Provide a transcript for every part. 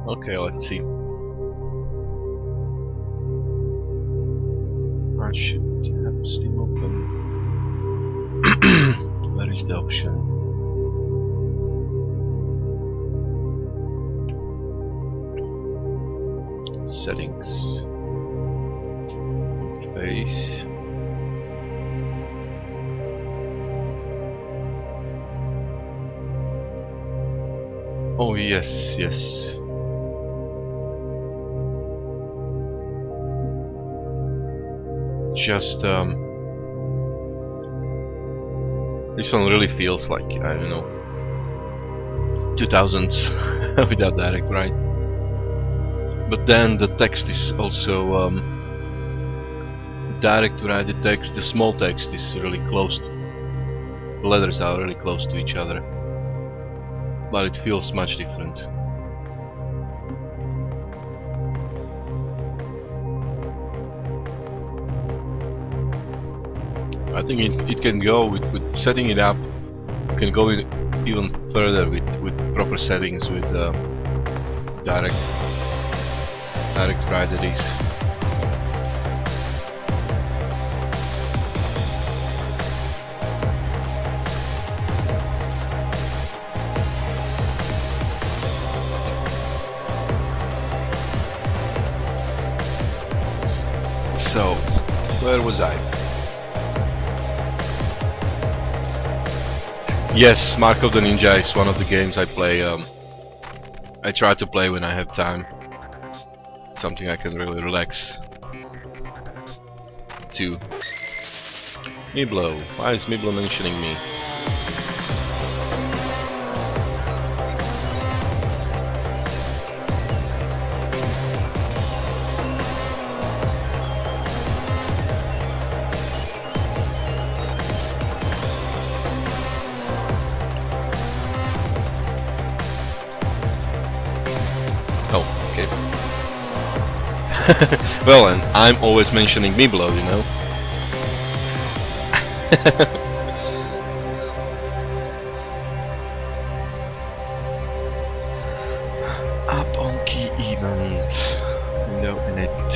Okay, let's see. I should have Steam open. Where is the option? Settings. Interface. Oh yes, yes. Just this one really feels like, I don't know, 2000s without direct write. But then the text is also direct write. The text, the small text is really close. The letters are really close to each other, but it feels much different. I think it can go with setting it up. You can go even further with proper settings with direct write, that is. So, where was I? Yes, Mark of the Ninja is one of the games I play. I try to play when I have time. Something I can really relax to. Miblo. Why is Miblo mentioning me? Well, and I'm always mentioning Miblo, you know. Up on key event. No init.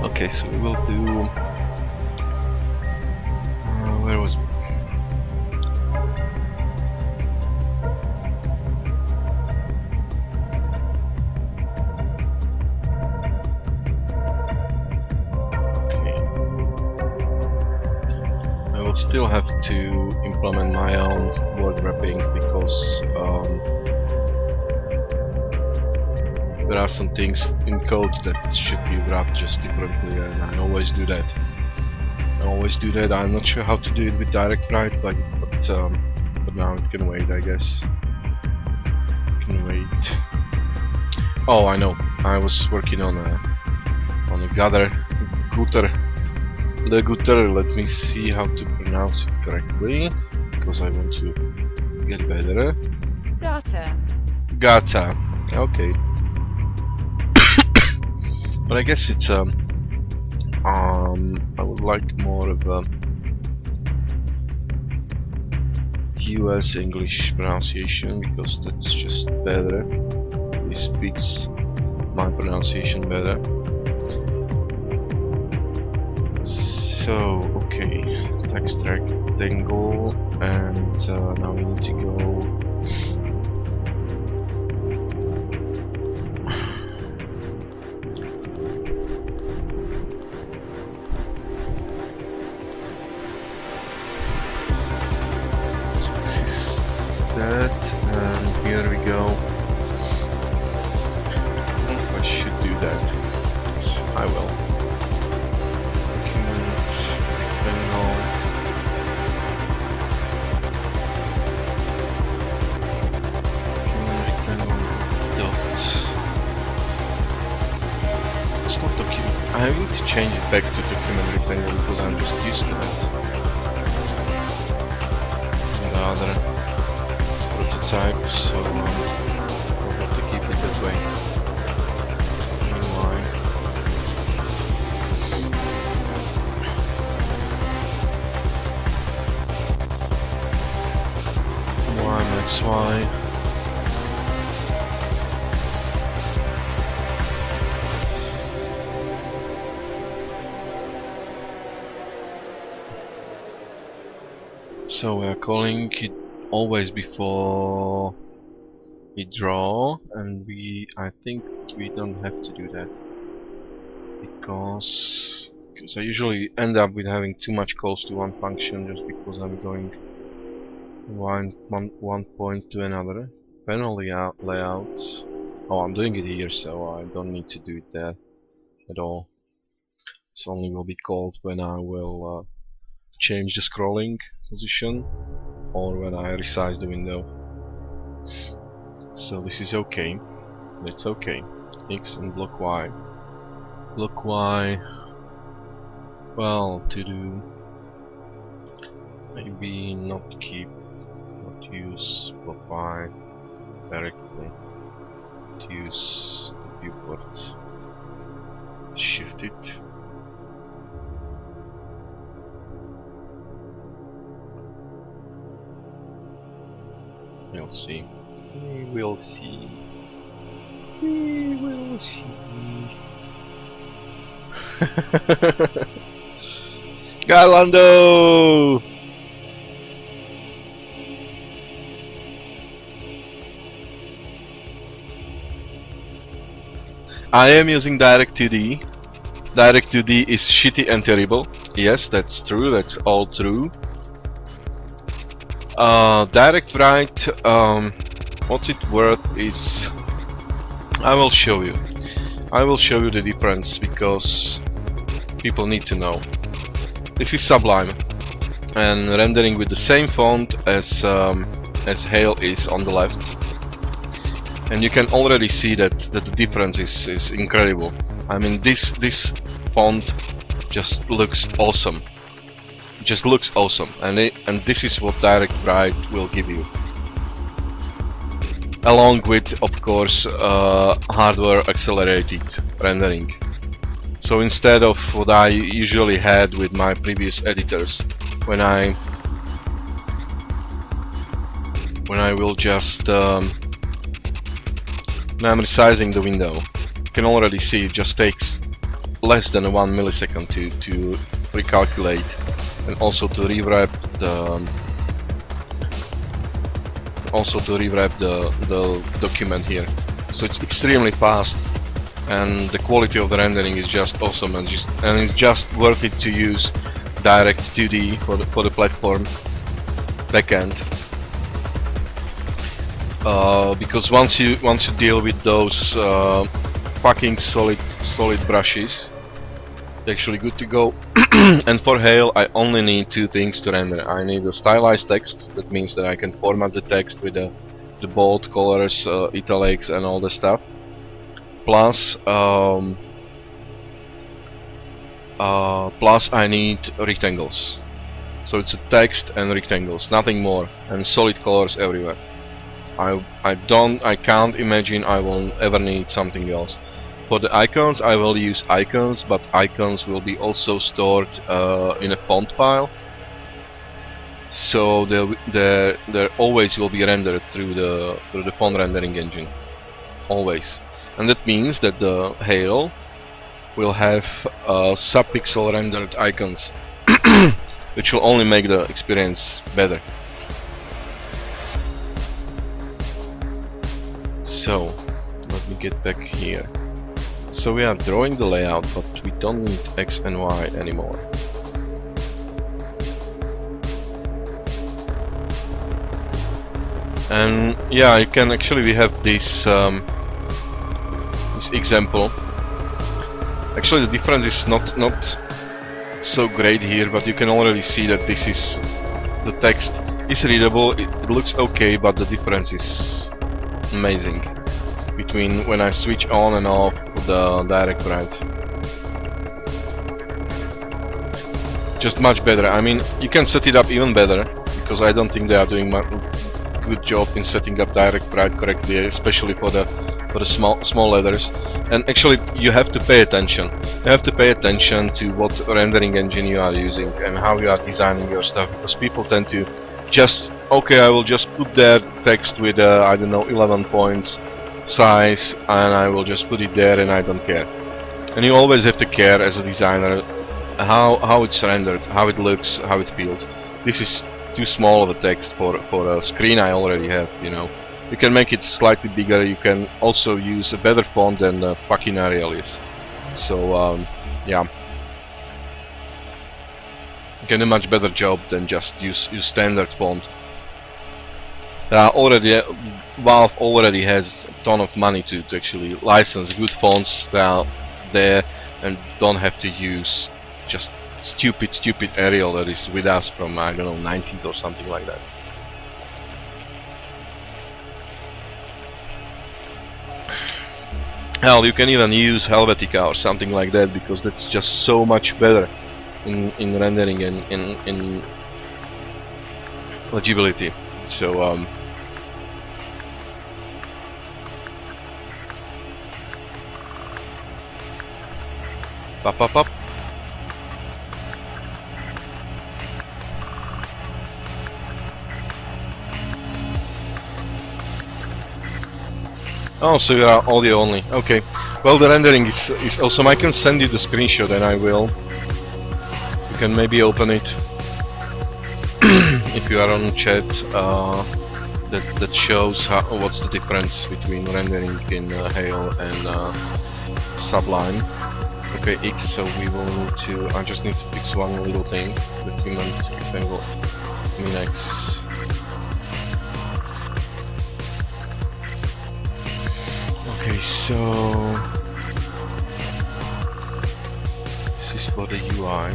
Okay, so we will do. Where was? Still have to implement my own word wrapping because there are some things in code that should be wrapped just differently, and I always do that. I'm not sure how to do it with direct write, but now it can wait, I guess. It can wait. Oh, I know. I was working on a gutter. Let me see how to pronounce it correctly, because I want to get better. Gata. Okay. But I guess it's I would like more of a US English pronunciation, because that's just better. This fits my pronunciation better. So, okay, text rectangle, and now we need to go. That, and here we go. I should do that. I will. I need to change it back to document rectangle because I'm just used to that. And the other prototype, so I'll have to keep it that way. Meanwhile, I'm That's why. So we are calling it always before we draw, and I think we don't have to do that because I usually end up with having too much calls to one function just because I'm going one point to another. Panel layout. Oh, I'm doing it here, so I don't need to do it there at all. This only will be called when I will change the scrolling position or when I resize the window. So this is okay. That's okay. X and block Y. Block Y. Well, to do maybe not use block Y directly. To use viewport. Shift it. We'll see. We will see. We will see. Galando! I am using Direct2D. Direct2D is shitty and terrible. Yes, that's true. That's all true. Direct write, what's it worth is, I will show you. I will show you the difference because people need to know. This is Sublime and rendering with the same font as Hale is on the left, and you can already see that the difference is incredible. I mean, this font just looks awesome. Just looks awesome, and this is what Direct Write will give you, along with, of course, hardware accelerated rendering. So instead of what I usually had with my previous editors, when I will just when I'm resizing the window, you can already see it just takes less than 1 millisecond to recalculate. And also to rewrap the document here. So it's extremely fast, and the quality of the rendering is just awesome, and it's just worth it to use Direct2D for the platform backend. Because once you deal with those fucking solid brushes, you're actually good to go. And for Hale, I only need two things to render. I need a stylized text. That means that I can format the text with the bold colors, italics, and all the stuff. Plus, I need rectangles. So it's a text and rectangles, nothing more, and solid colors everywhere. I can't imagine I will ever need something else. For the icons, I will use icons, but icons will be also stored in a font file. So they always will be rendered through the font rendering engine, always. And that means that the Hale will have sub-pixel rendered icons, which will only make the experience better. So let me get back here. So we are drawing the layout, but we don't need X and Y anymore. And yeah, you can actually, we have this this example. Actually, the difference is not so great here, but you can already see that this is, the text is readable. It looks okay, but the difference is amazing between when I switch on and off the Direct Write. Just much better. I mean, you can set it up even better, because I don't think they are doing a good job in setting up Direct Write correctly, especially for the small letters. And actually, you have to pay attention. You have to pay attention to what rendering engine you are using and how you are designing your stuff, because people tend to just okay, I will just put their text with I don't know 11 points size, and I will just put it there, and I don't care. And you always have to care as a designer how it's rendered, how it looks, how it feels. This is too small of a text for a screen I already have, you know. You can make it slightly bigger. You can also use a better font than fucking Arial is. So yeah, you can do a much better job than just use standard font. Valve already has a ton of money to actually license good fonts that are there, and don't have to use just stupid Arial that is with us from, I don't know, 90s or something like that. Hell, you can even use Helvetica or something like that, because that's just so much better in rendering and in legibility. So pop. Oh, so you are audio only. Okay. Well, the rendering is awesome. I can send you the screenshot, and I will. You can maybe open it if you are on chat. That shows what's the difference between rendering in Hale and Sublime. Okay, X. So we will need to. I just need to fix one little thing. Document rectangle min X. Okay, so this is for the UI.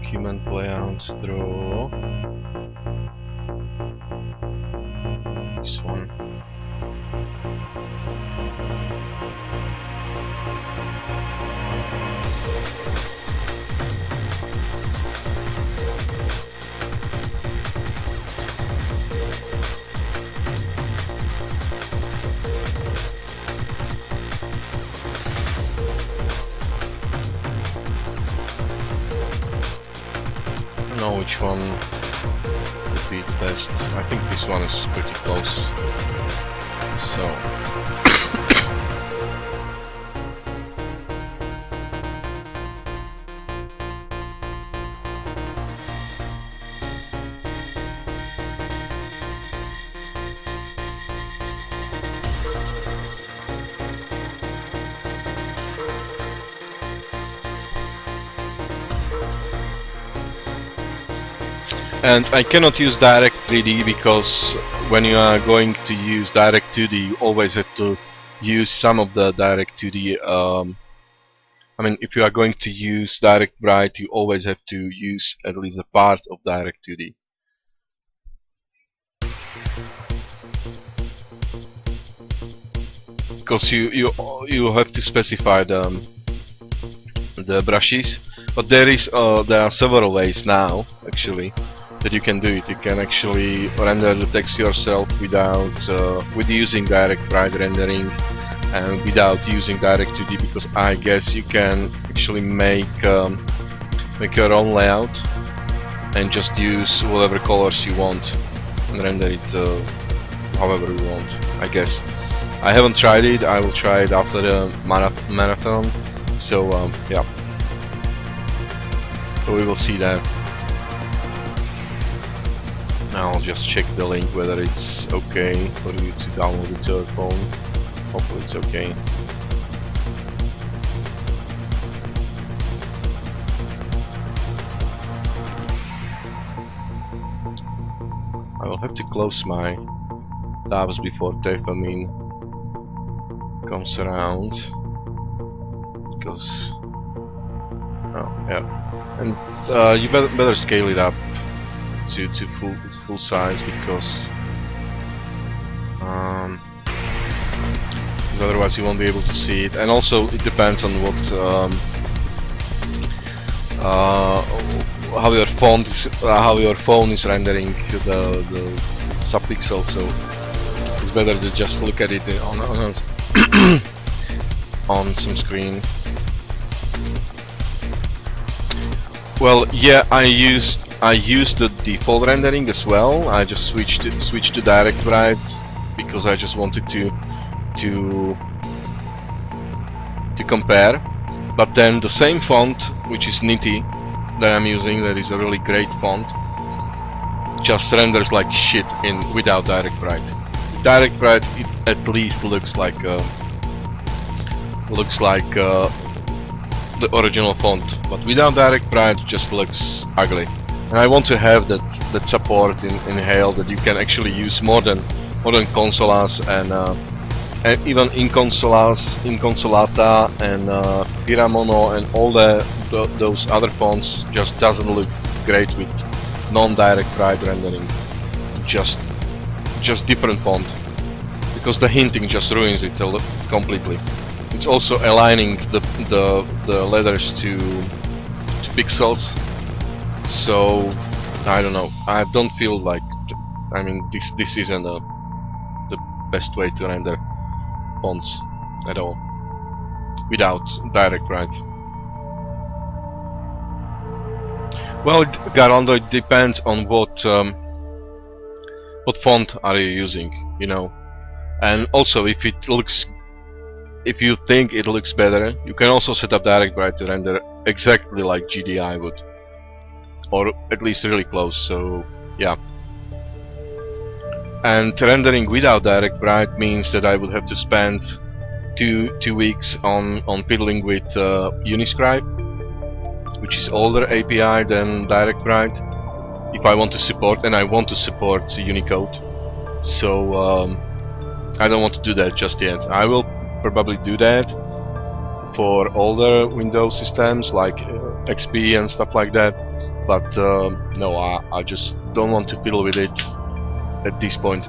Document layout draw. This one. Which one would be the best? I think this one is pretty close. So and I cannot use Direct 3D, because when you are going to use Direct 2D, you always have to use some of the Direct 2D. I mean, if you are going to use Direct Bright, you always have to use at least a part of Direct 2D. Because you have to specify the brushes, but there are several ways now actually that you can do it. You can actually render the text yourself without with using Direct Bright rendering and without using Direct 2D, because I guess you can actually make your own layout and just use whatever colors you want and render it however you want, I guess. I haven't tried it. I will try it after the marathon. So yeah, so we will see that. Now I'll just check the link whether it's okay for you to download it to your phone. Hopefully it's okay. I will have to close my tabs before Tefamin comes around, because yeah, and you better scale it up to full size, because otherwise you won't be able to see it. And also it depends on what how your phone is rendering the subpixel. So it's better to just look at it on some screen. Well, yeah, I used I use the default rendering as well. I just switched to direct bright because I just wanted to compare. But then the same font, which is Nitty, that I'm using, that is a really great font, just renders like shit without direct bright. Direct bright, it at least looks like the original font, but without direct bright, it just looks ugly. And I want to have that support in Hale, that you can actually use more than Consolas and even Inconsolata and Piramono and all those other fonts just doesn't look great with non-direct bright rendering. Just different font, because the hinting just ruins it completely. It's also aligning the letters to pixels. So I don't know. I don't feel like, I mean, this isn't the best way to render fonts at all without direct bright. Well, Garondo, it depends on what font are you using, you know, and also if you think it looks better, you can also set up direct bright to render exactly like GDI would, or at least really close. So yeah. And rendering without direct bright means that I would have to spend two weeks on fiddling with Uniscribe, which is older API than direct bright, if I want to support, and I want to support Unicode. So I don't want to do that just yet. I will probably do that for older Windows systems like XP and stuff like that, but no, I just don't want to fiddle with it at this point.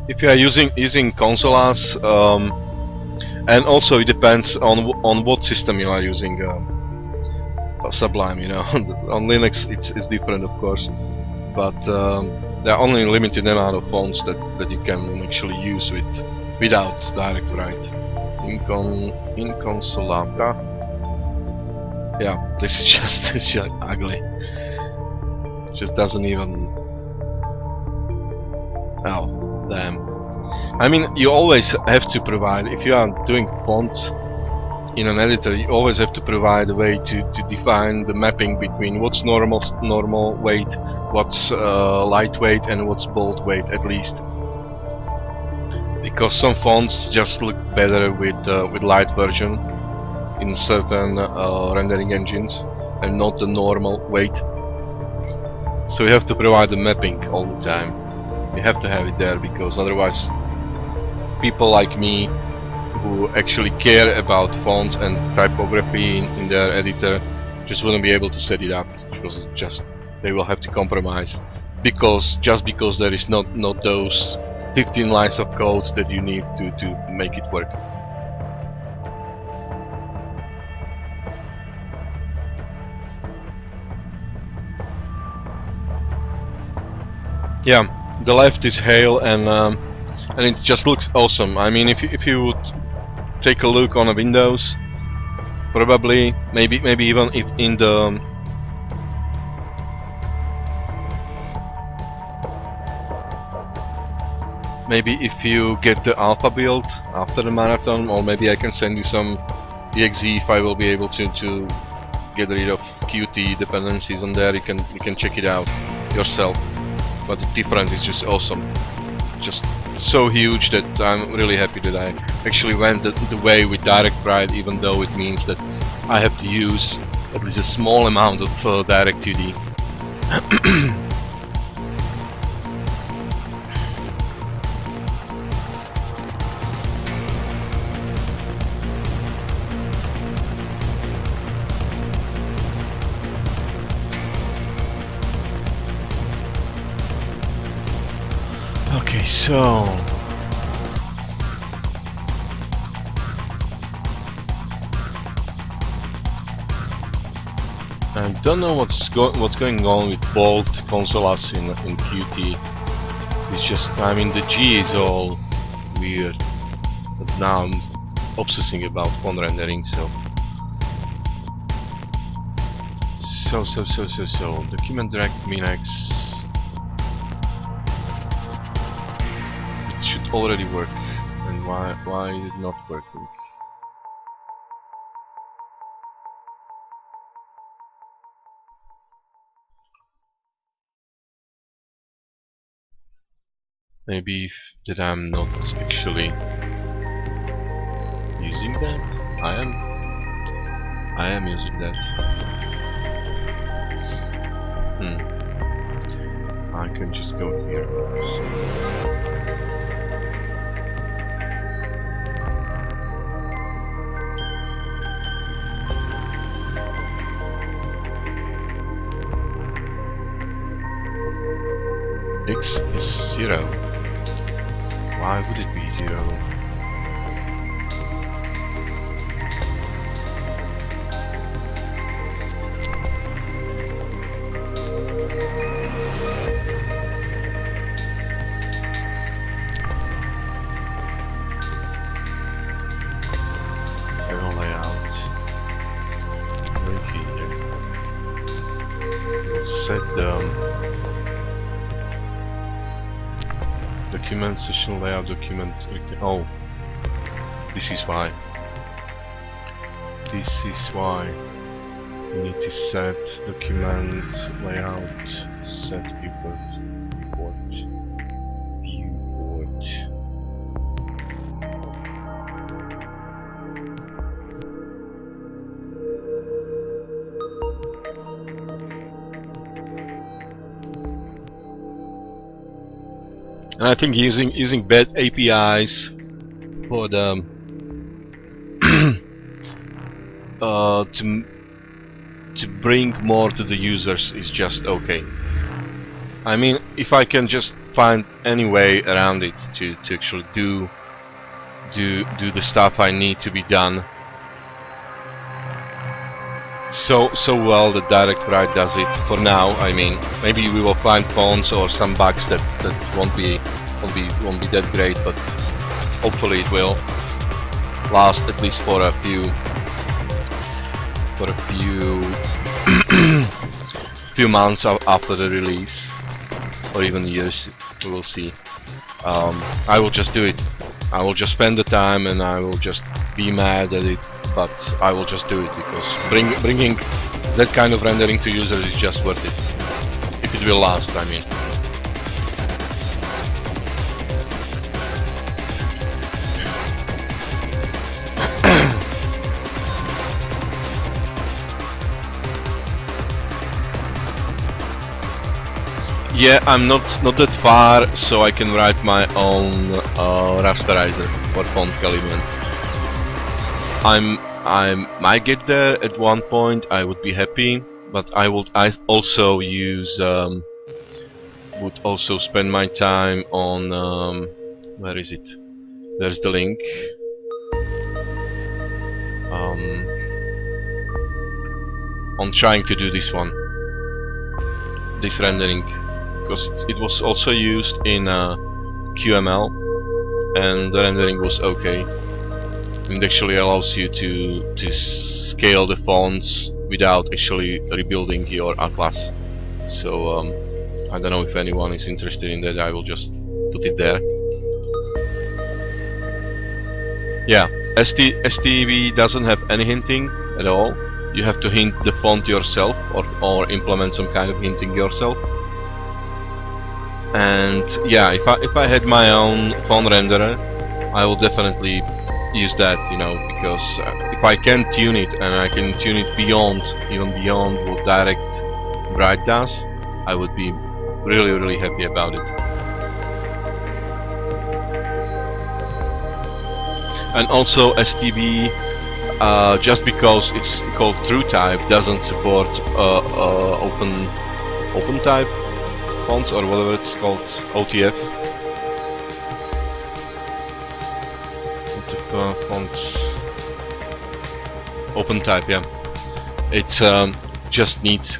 If you are using consoles, and also it depends on what system you are using Sublime, you know. On Linux it's different, of course, but there are only a limited amount of fonts that you can actually use without direct bright. Inconsolata. Yeah, this is just ugly. It just doesn't even. Oh. Damn. I mean, you always have to provide, if you are doing fonts in an editor, you always have to provide a way to define the mapping between what's normal weight, what's lightweight, and what's bold weight, at least. Because some fonts just look better with light version in certain rendering engines, and not the normal weight. So you have to provide the mapping all the time. You have to have it there, because otherwise people like me who actually care about fonts and typography in their editor just wouldn't be able to set it up, because they will have to compromise, because there is not those 15 lines of code that you need to make it work. Yeah. The left is Hale, and it just looks awesome. I mean, if you would take a look on a Windows, probably maybe even if in the maybe if you get the alpha build after the marathon, or maybe I can send you some exe if I will be able to get rid of Qt dependencies on there. You can check it out yourself. But the difference is just awesome, just so huge that I'm really happy that I actually went the way with direct bright, even though it means that I have to use at least a small amount of direct 2D. Okay, so I don't know what's going on with bold consoles in Qt. It's just, I mean, the G is all weird, but now I'm obsessing about font rendering, so document direct Minex. It should already work, and why is it not working? Maybe that I'm not actually using that. I am using that. I can just go here. X is 0. Why would it be 0? Panel layout. Okay, here. Set document session layout document. Oh, this is why. This is why we need to set document layout, set viewport. And I think using bad APIs for the to bring more to the users is just okay. I mean, if I can just find any way around it to actually do the stuff I need to be done so well that Direct Write does it for now. I mean, maybe we will find fonts or some bugs that won't be that great, but hopefully it will last at least for a few few months after the release, or even years. We will see. I will just do it. I will just spend the time and I will just be mad at it, but I will just do it because bringing that kind of rendering to users is just worth it. If it will last, I mean. Yeah, I'm not that far, so I can write my own rasterizer for font element. I might get there at one point. I would be happy, but I also use would also spend my time on where is it? There's the link. On trying to do this one, this rendering. Because it was also used in QML and the rendering was okay. It actually allows you to scale the fonts without actually rebuilding your atlas. So I don't know if anyone is interested in that. I will just put it there. Yeah, STV doesn't have any hinting at all. You have to hint the font yourself or implement some kind of hinting yourself. And yeah, if I had my own font renderer, I will definitely use that, you know, because if I can tune it and I can tune it even beyond what Direct Write does, I would be really happy about it. And also STB, just because it's called TrueType, doesn't support open type fonts or whatever it's called, OTF. Fonts, open type, yeah. It's just neat.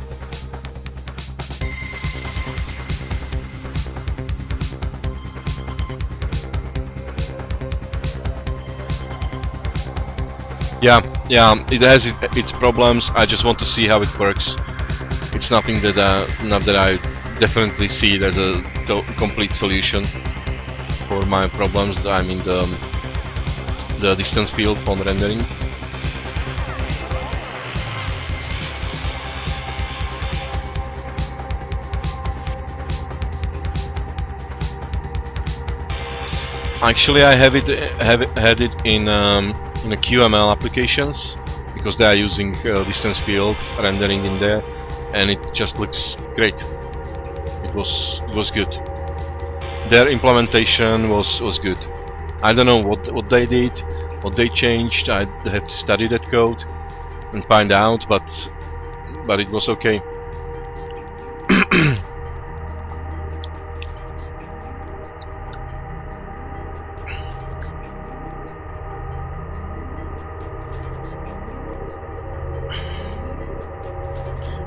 Yeah, it has its problems. I just want to see how it works. It's nothing that not that I definitely see it as a complete solution for my problems. I mean the distance field on rendering. Actually, I had it in a QML applications because they are using distance field rendering in there, and it just looks great. It was good. Their implementation was good. I don't know what they did, what they changed. I have to study that code and find out, but it was okay.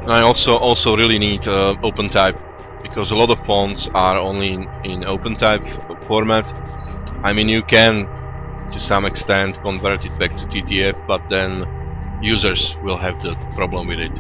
And I also really need OpenType because a lot of fonts are only in OpenType format. I mean, you can to some extent convert it back to TTF, but then users will have the problem with it.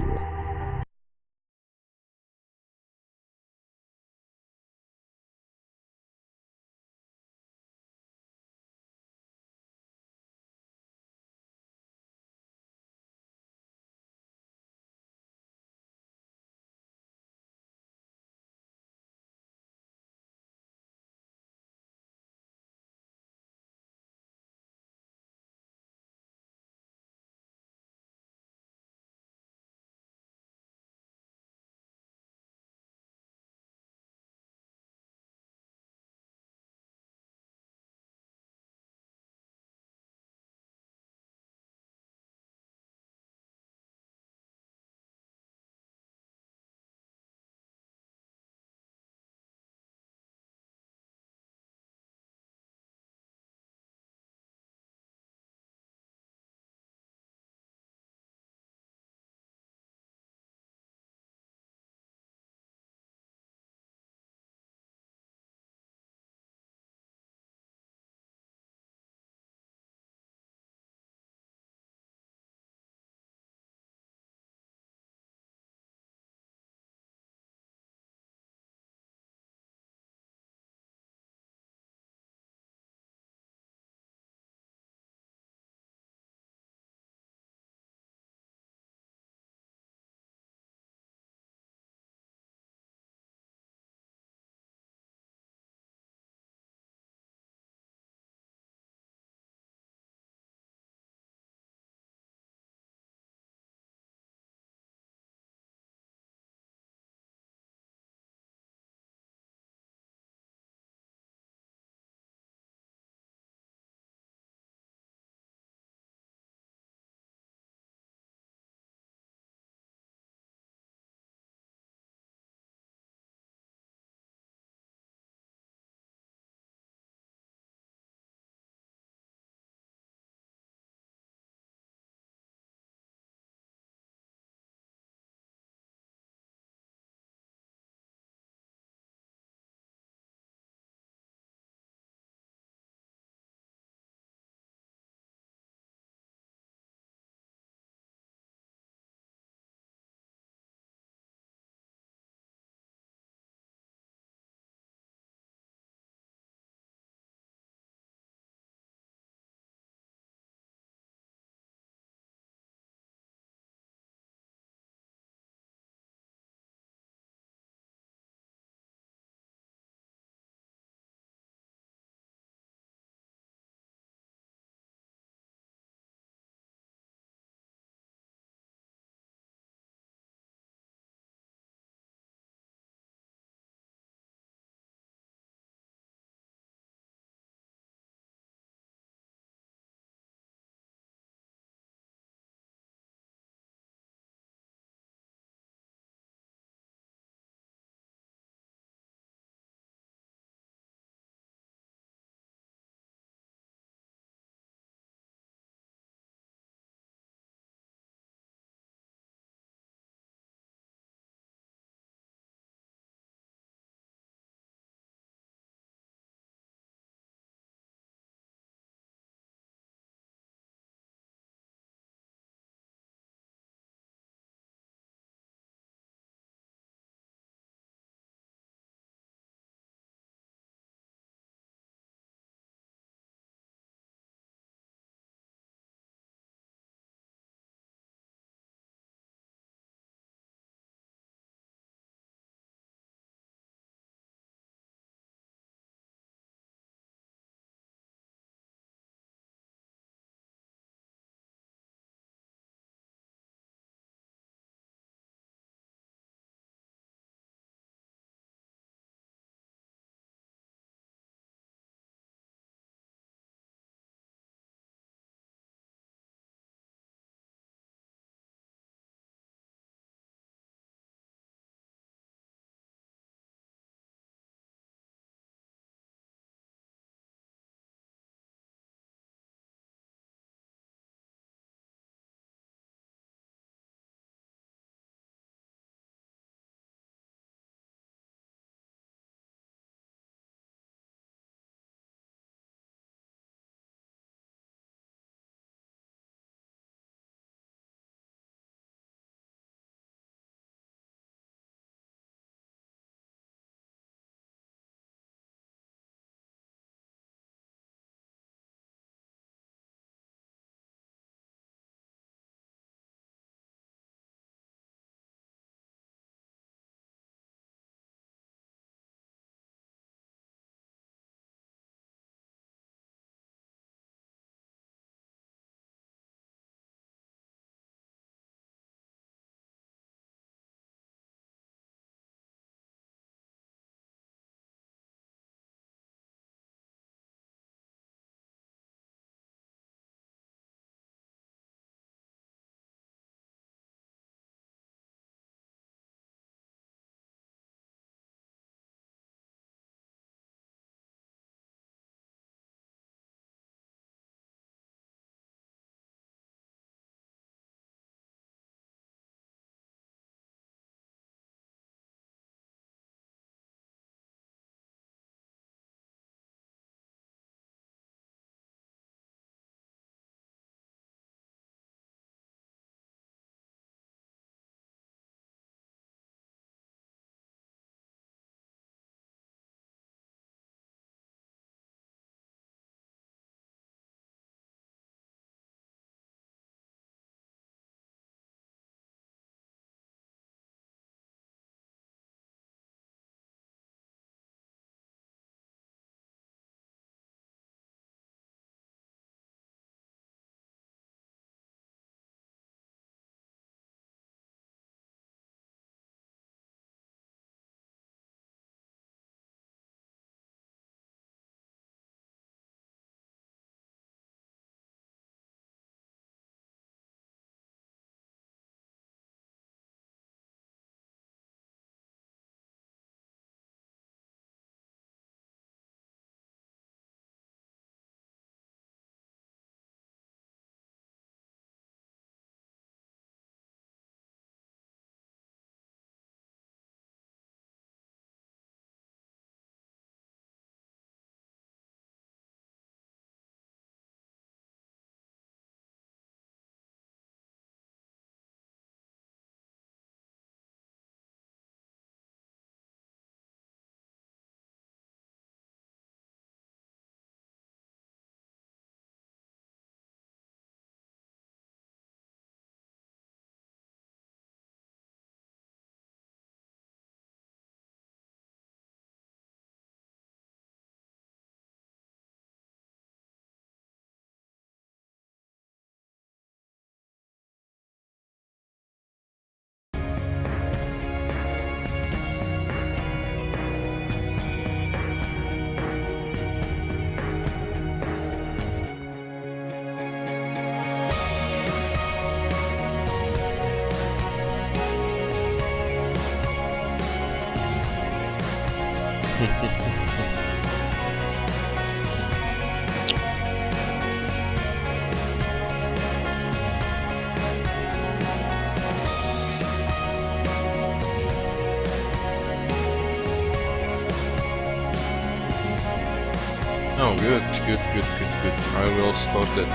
good, good, good, good, good. I will start that.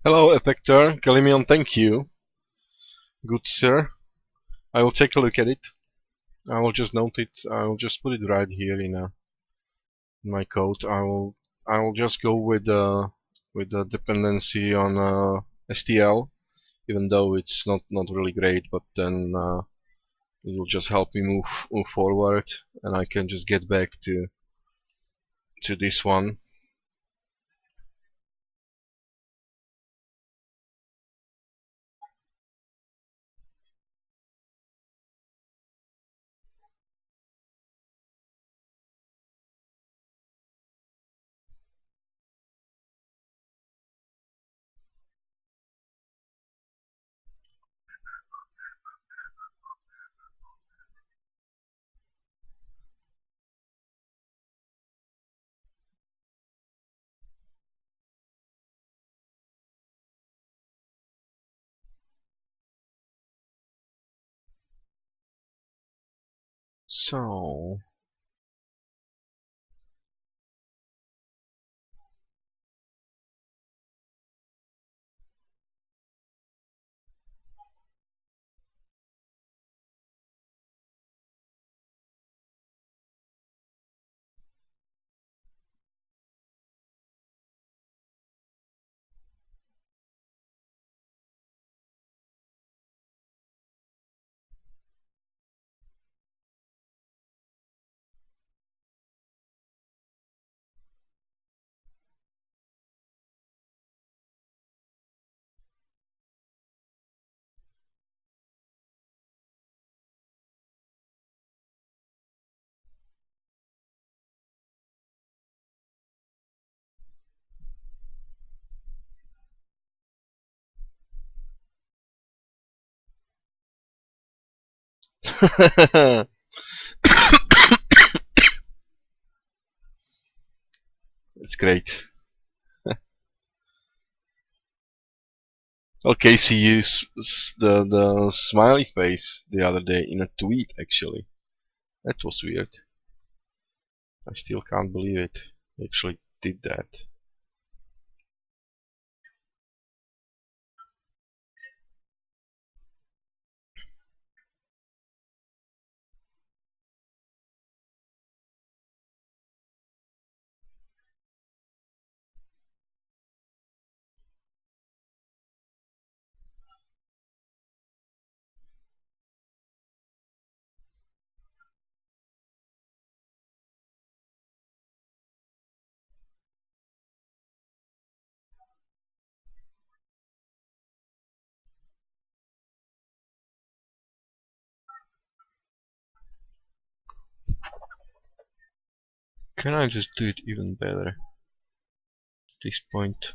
Hello, Effector. Kalimion, thank you. Good sir. I will take a look at it. I will just note it. I will just put it right here in my code. I will just go with the dependency on STL, even though it's not really great. But then it will just help me move forward, and I can just get back to this one. So It's great. Well, Casey used the smiley face the other day in a tweet, actually. That was weird. I still can't believe it. He actually did that. Can I just do it even better at this point?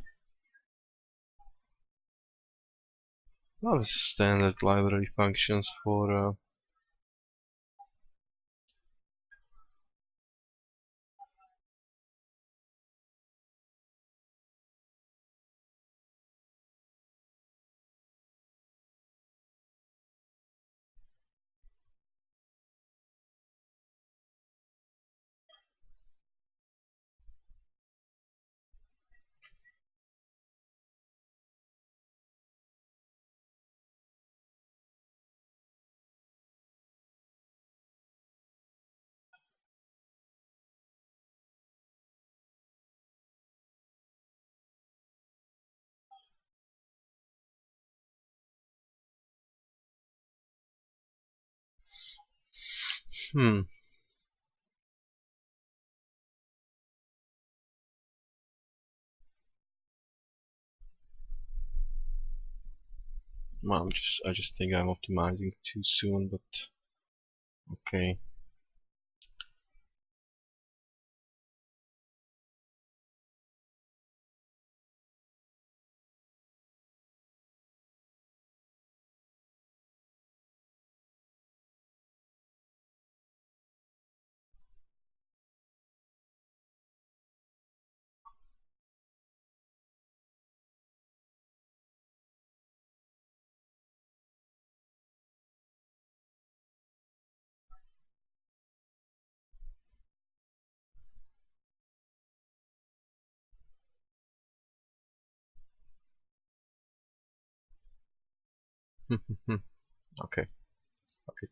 Well, this is standard library functions for hmm. Well, I just think I'm optimizing too soon, but okay. Okay, fuck it.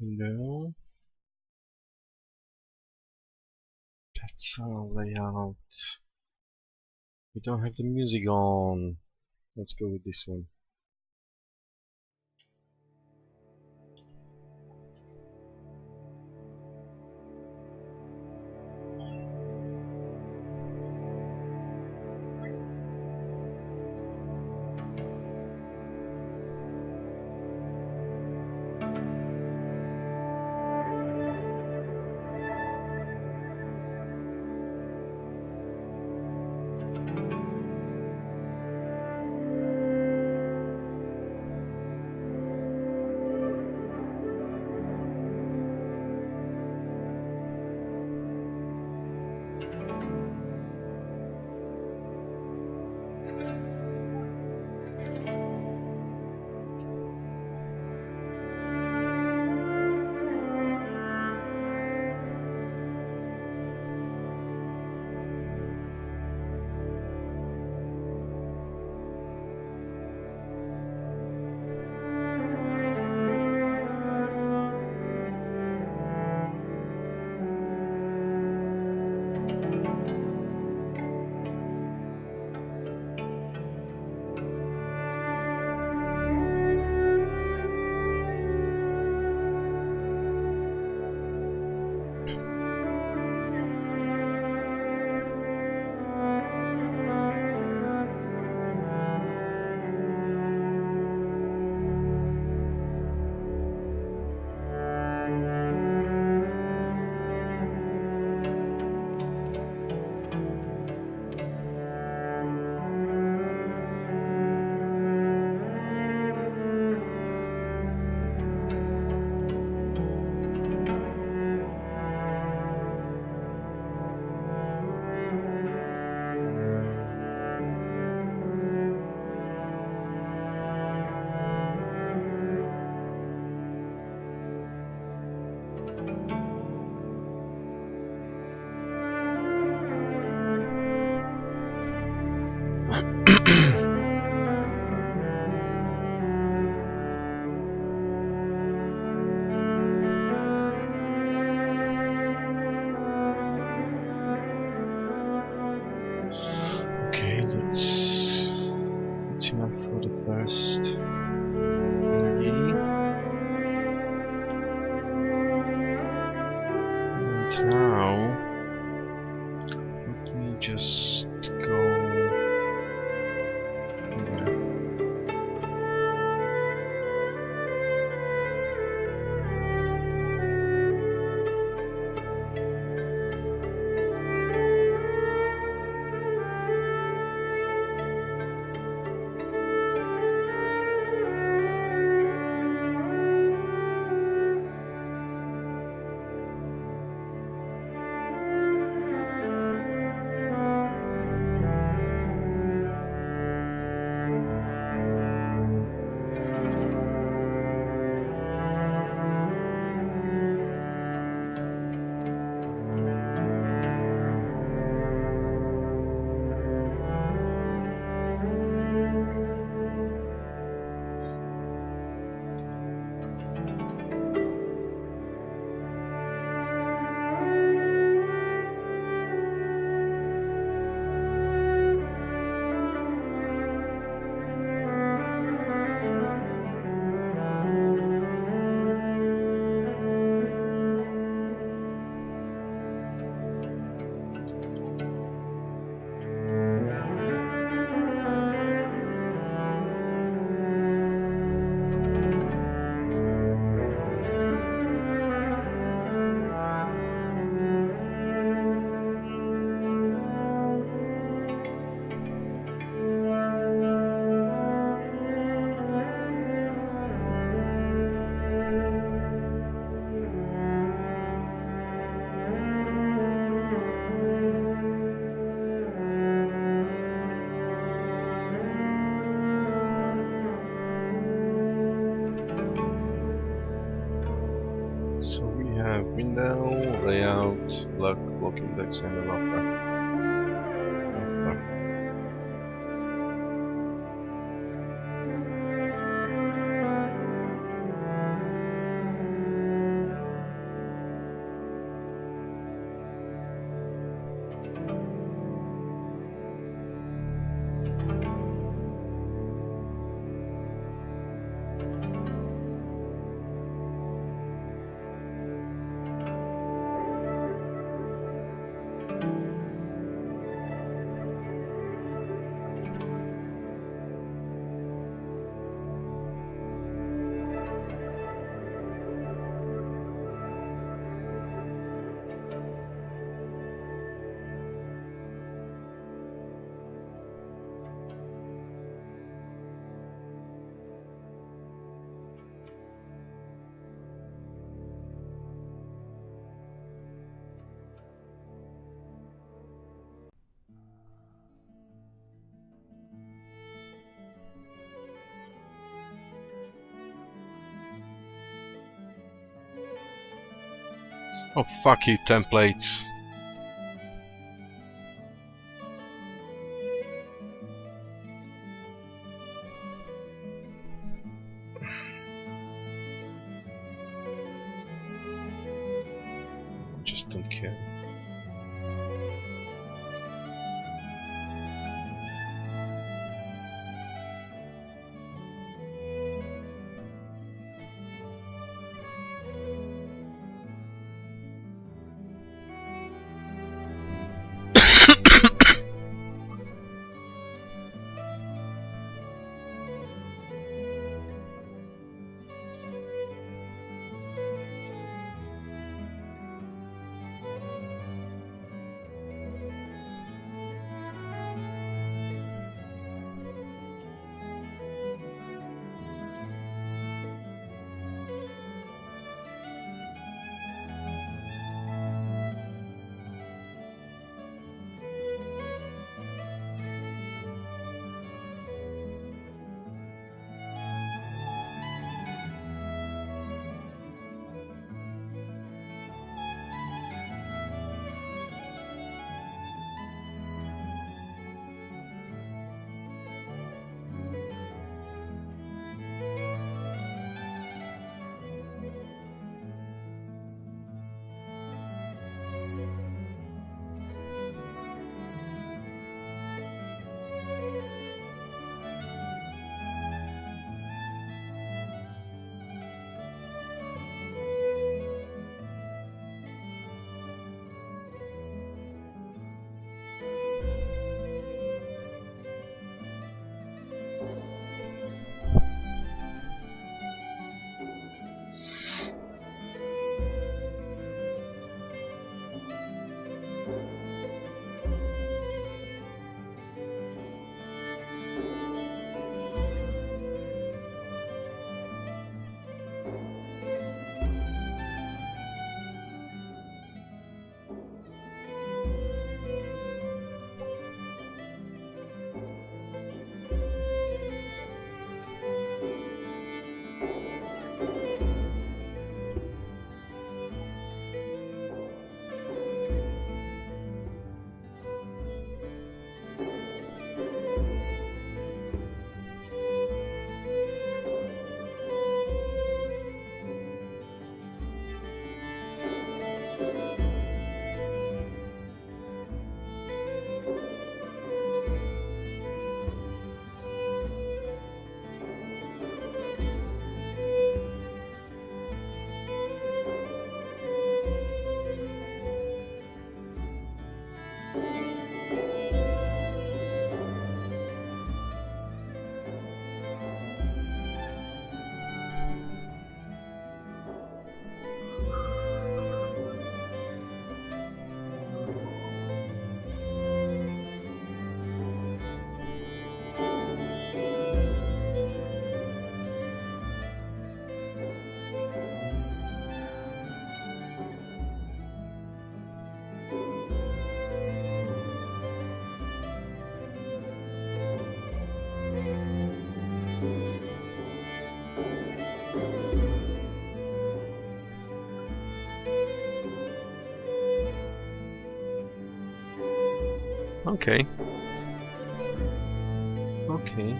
No, that's our layout. We don't have the music on. Let's go with this one. count, block index, and a buffer. Oh fuck you, templates. I just don't care. Okay. Okay.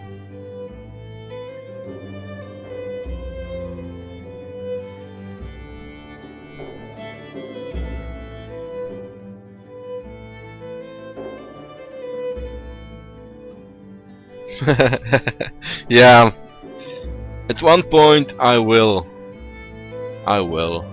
Yeah. At one point I will. I will.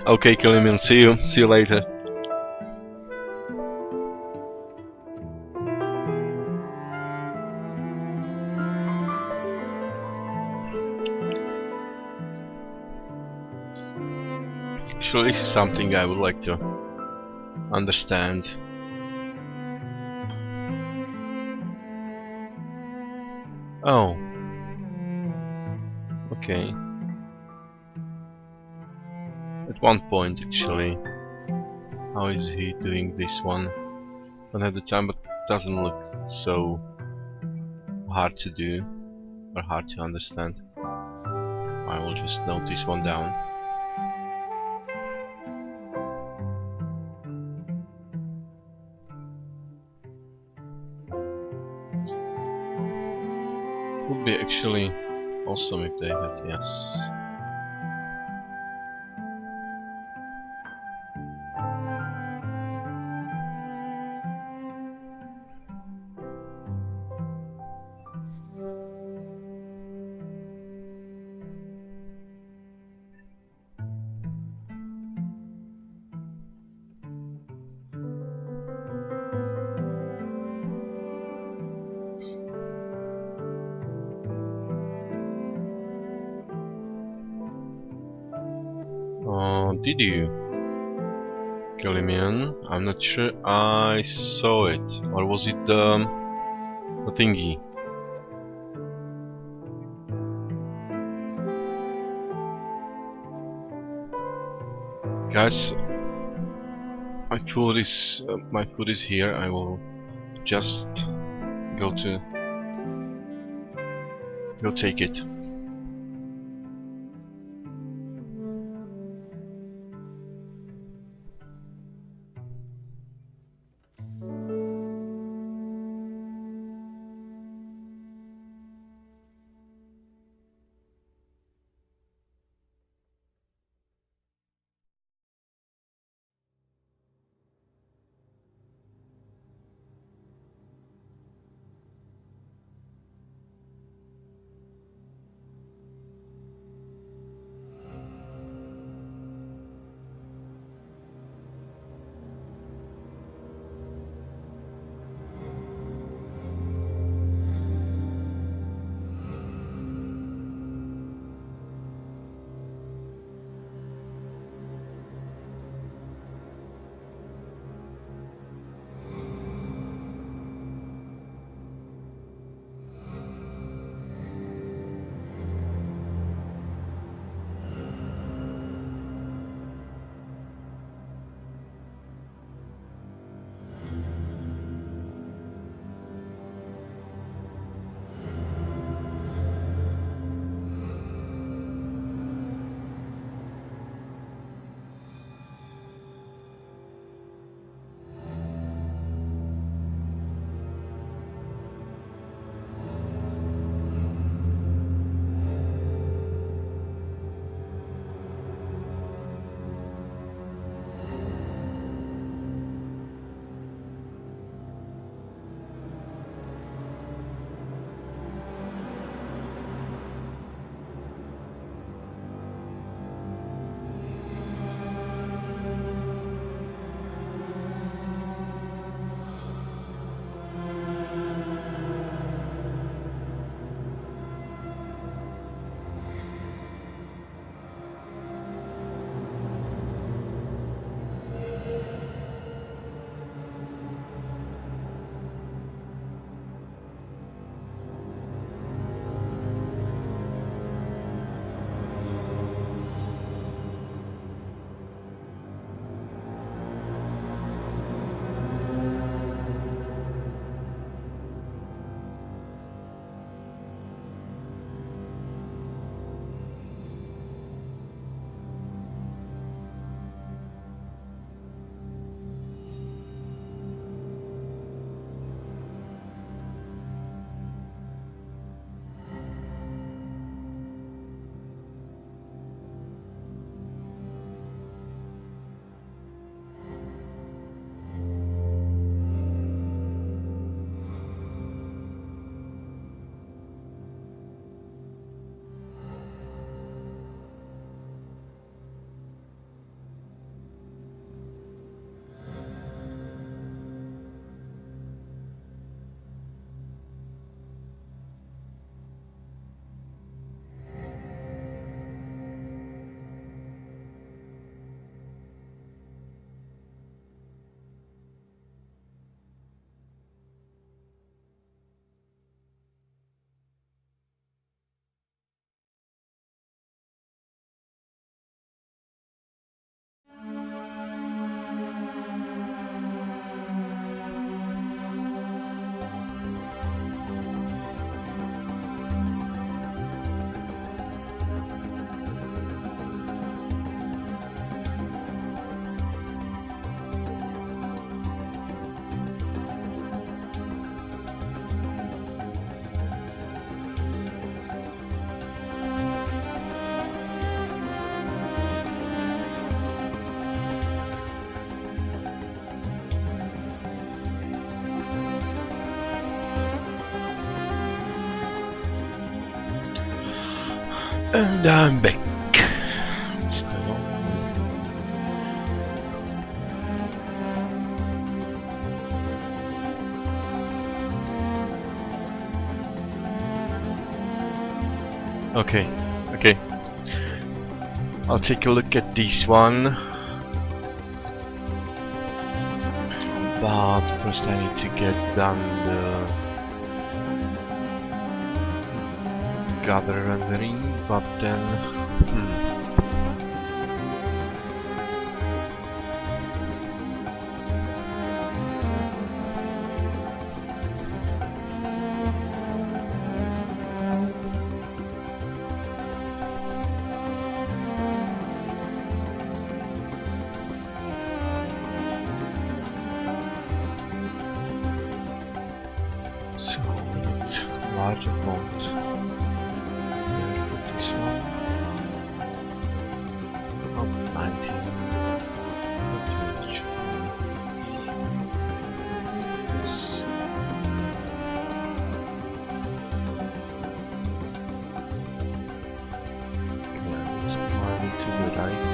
Okay, Killian, see you. See you later. Actually, this is something I would like to understand. Oh. Okay. At one point, actually. How is he doing this one? Don't have the time, but doesn't look so hard to do or hard to understand. I will just note this one down. Would be actually awesome if they had, yes. Did you? Kilimian? I'm not sure I saw it. Or was it the thingy? Guys, my food is here. I will just go take it. And I'm back. What's going on? Okay, okay. I'll take a look at this one. But first I need to get done the gather rendering, but then so we need larger font. There, put this one. Oh, 19. Not too much. Yes. Yeah, one to the right.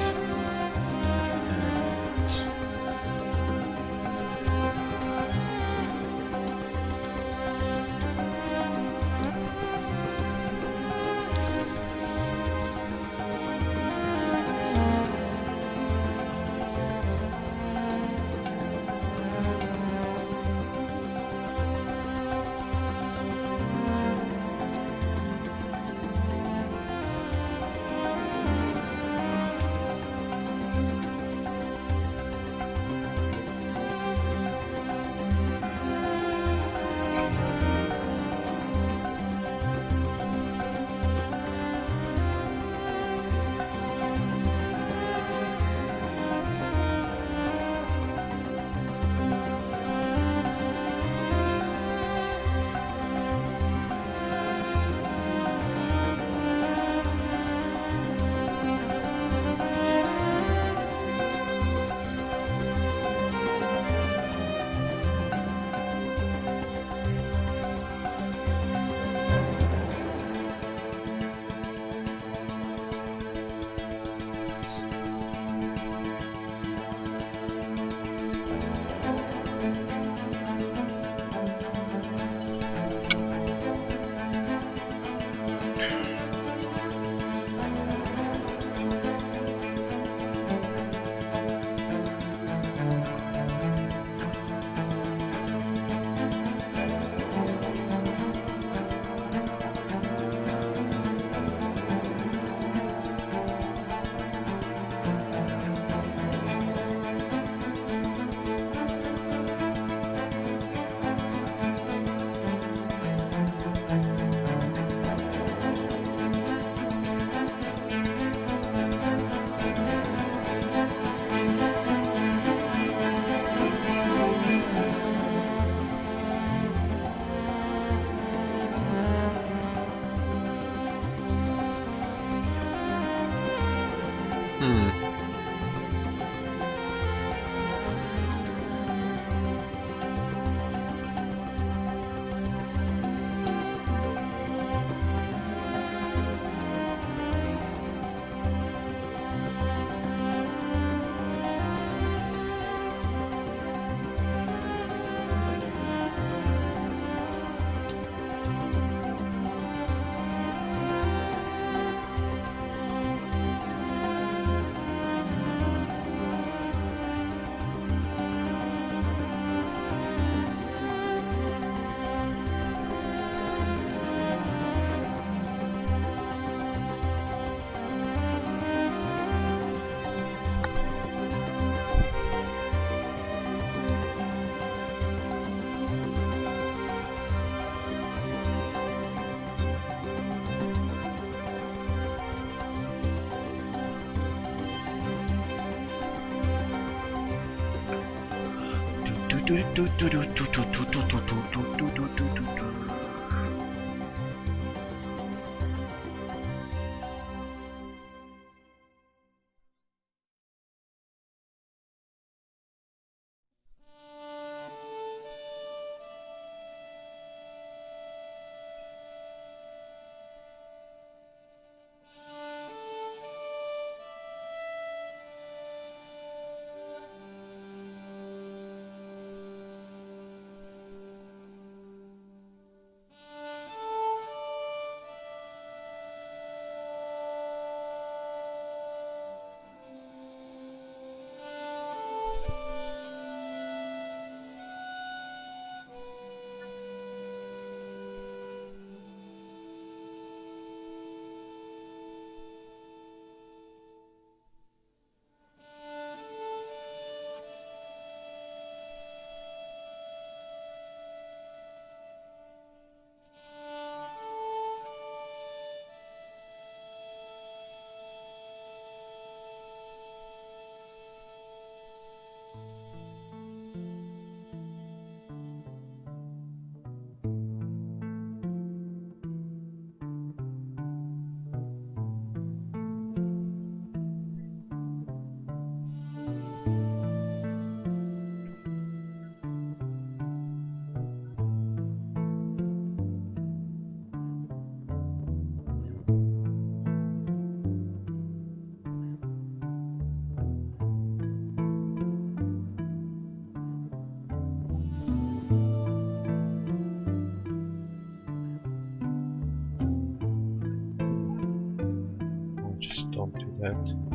don't do that.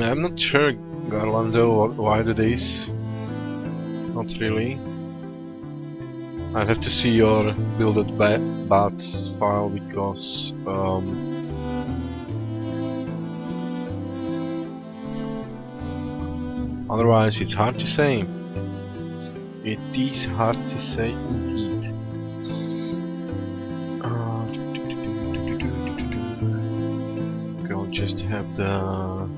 I'm not sure, Garlando, why do this? Not really. I'd have to see your builded bats file because otherwise it's hard to say. It is hard to say indeed. Okay, I'll just have the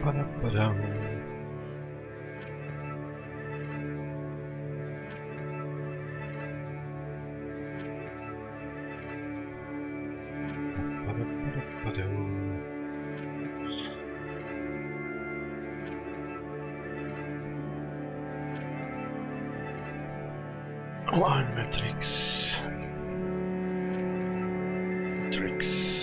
Ba-da-ba-dum. Ba-da-ba-da-ba-dum. Line metrics. Metrics.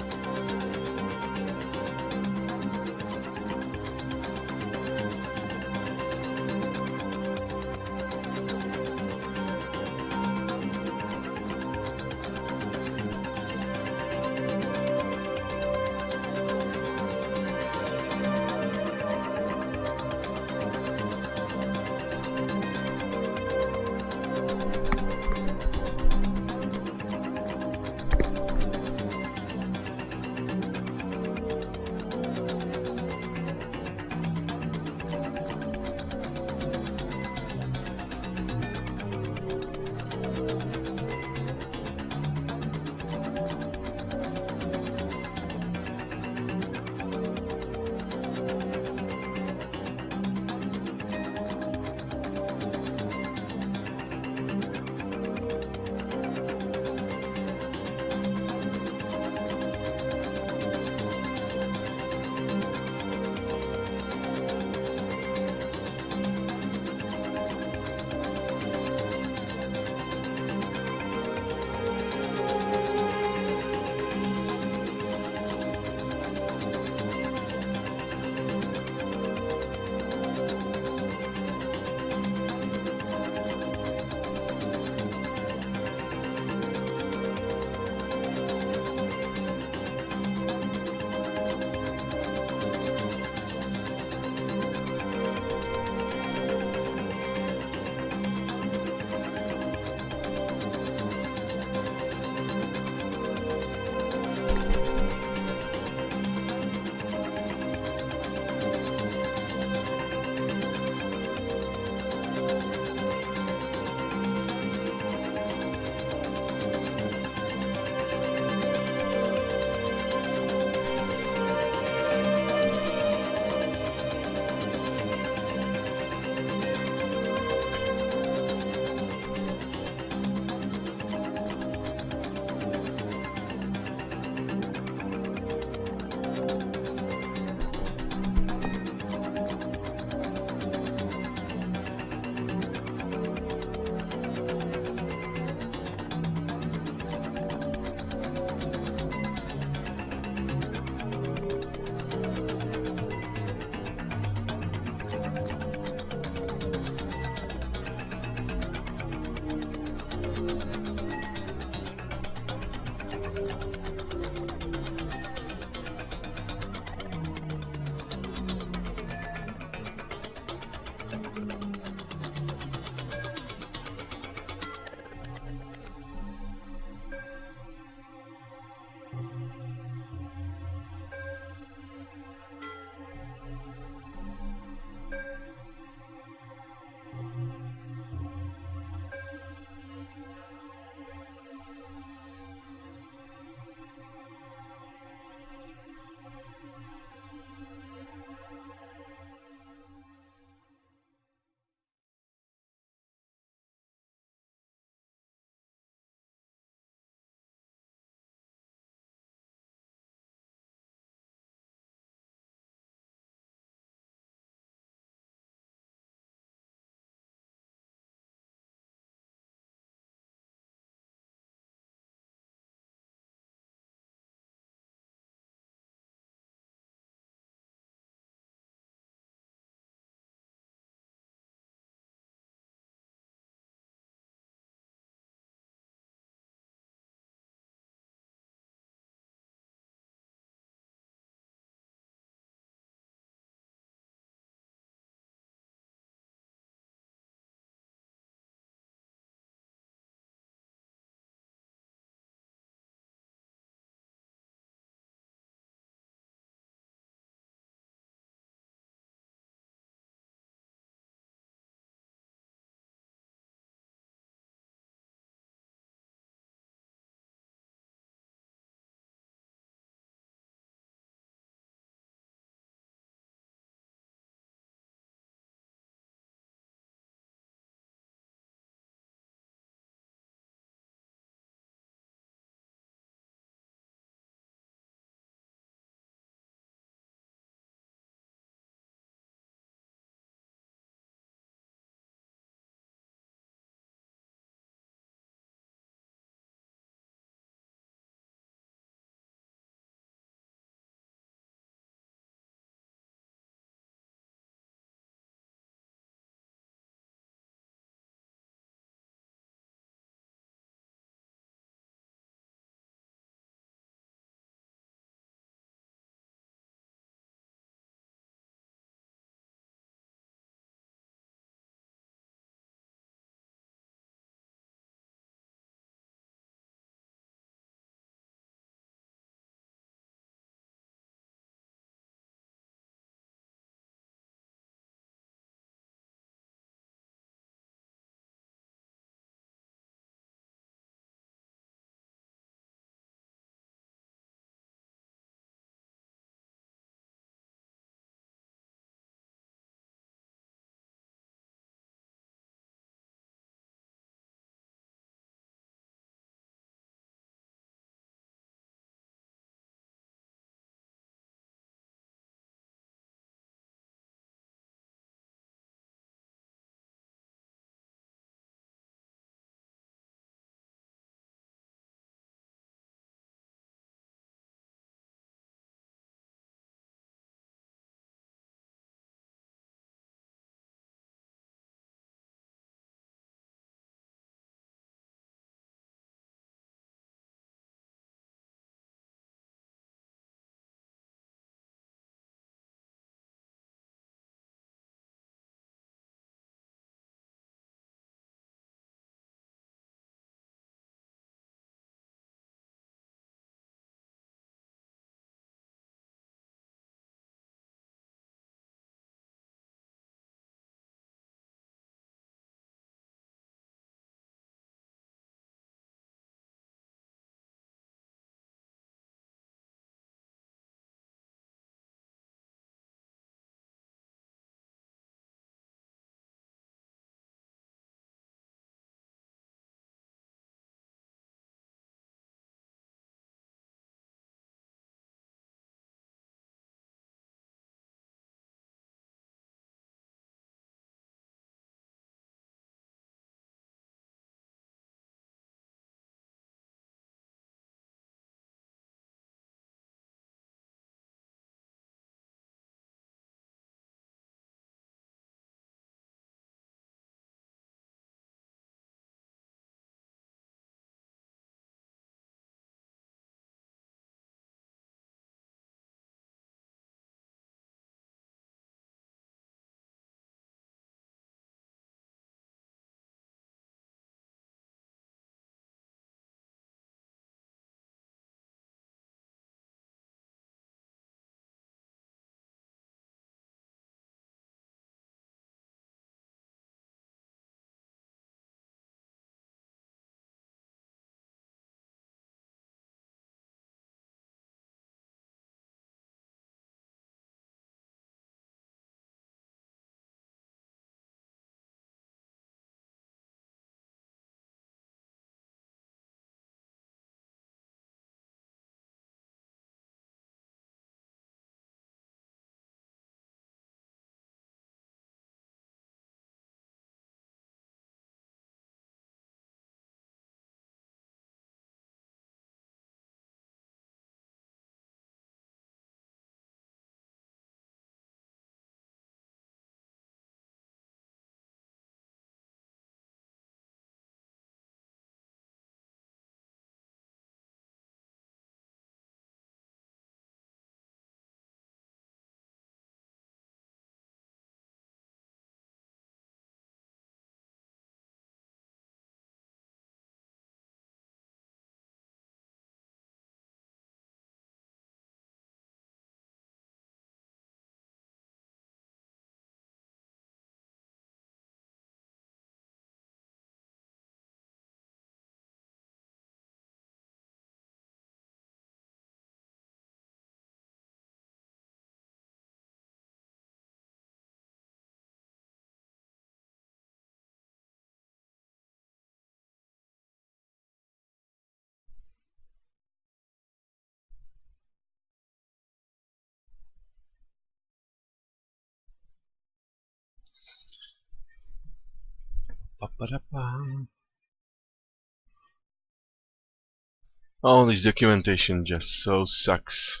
Oh, this documentation just so sucks.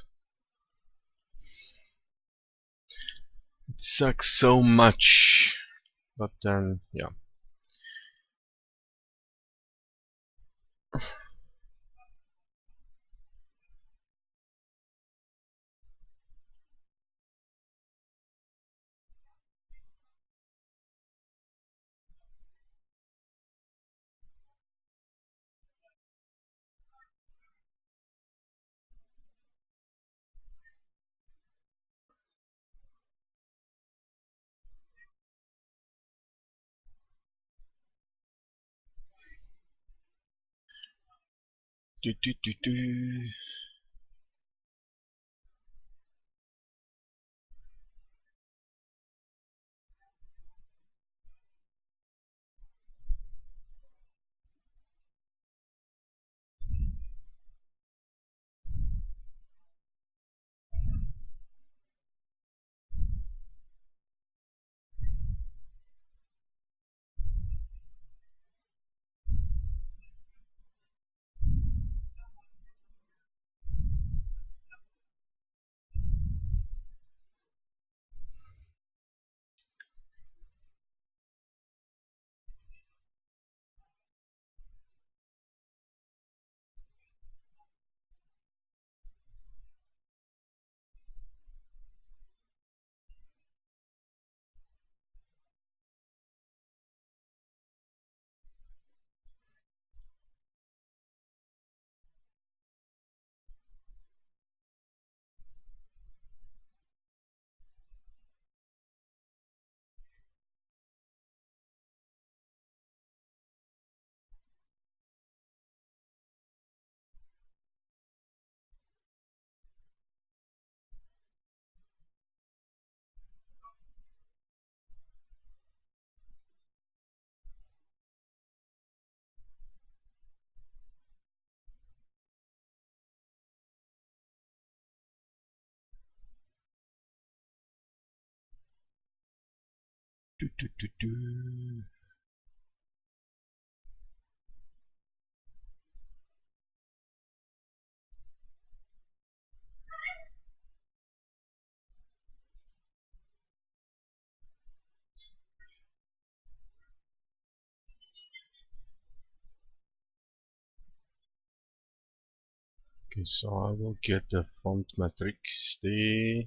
It sucks so much. But then, yeah. Do, do, do, do. Do, do, do, do. Okay, so I will get the font matrix there.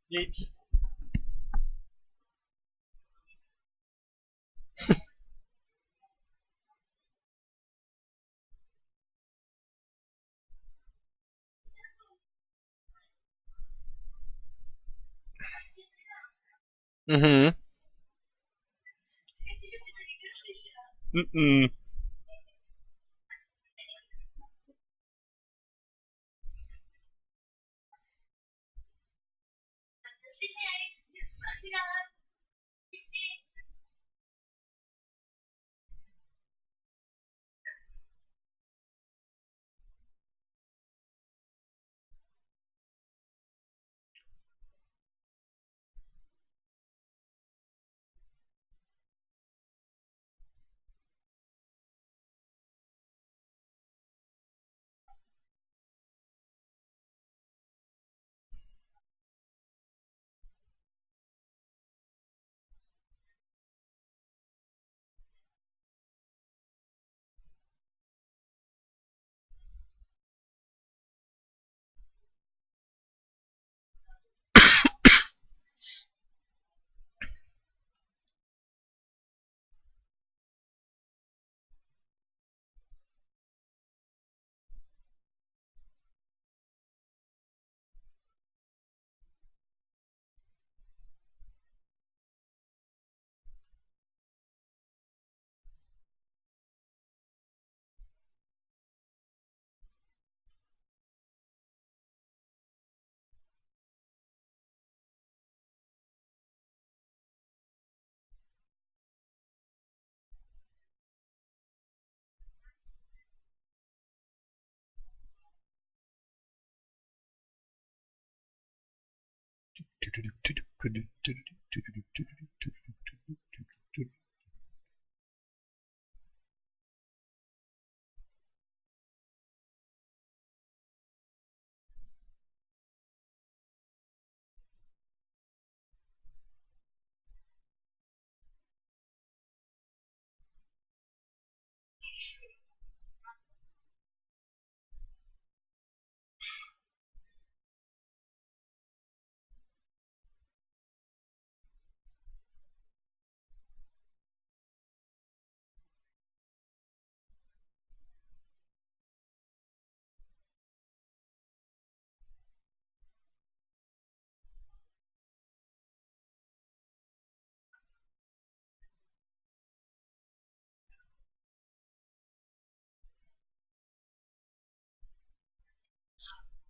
Niet. Mhm. Mm-mm.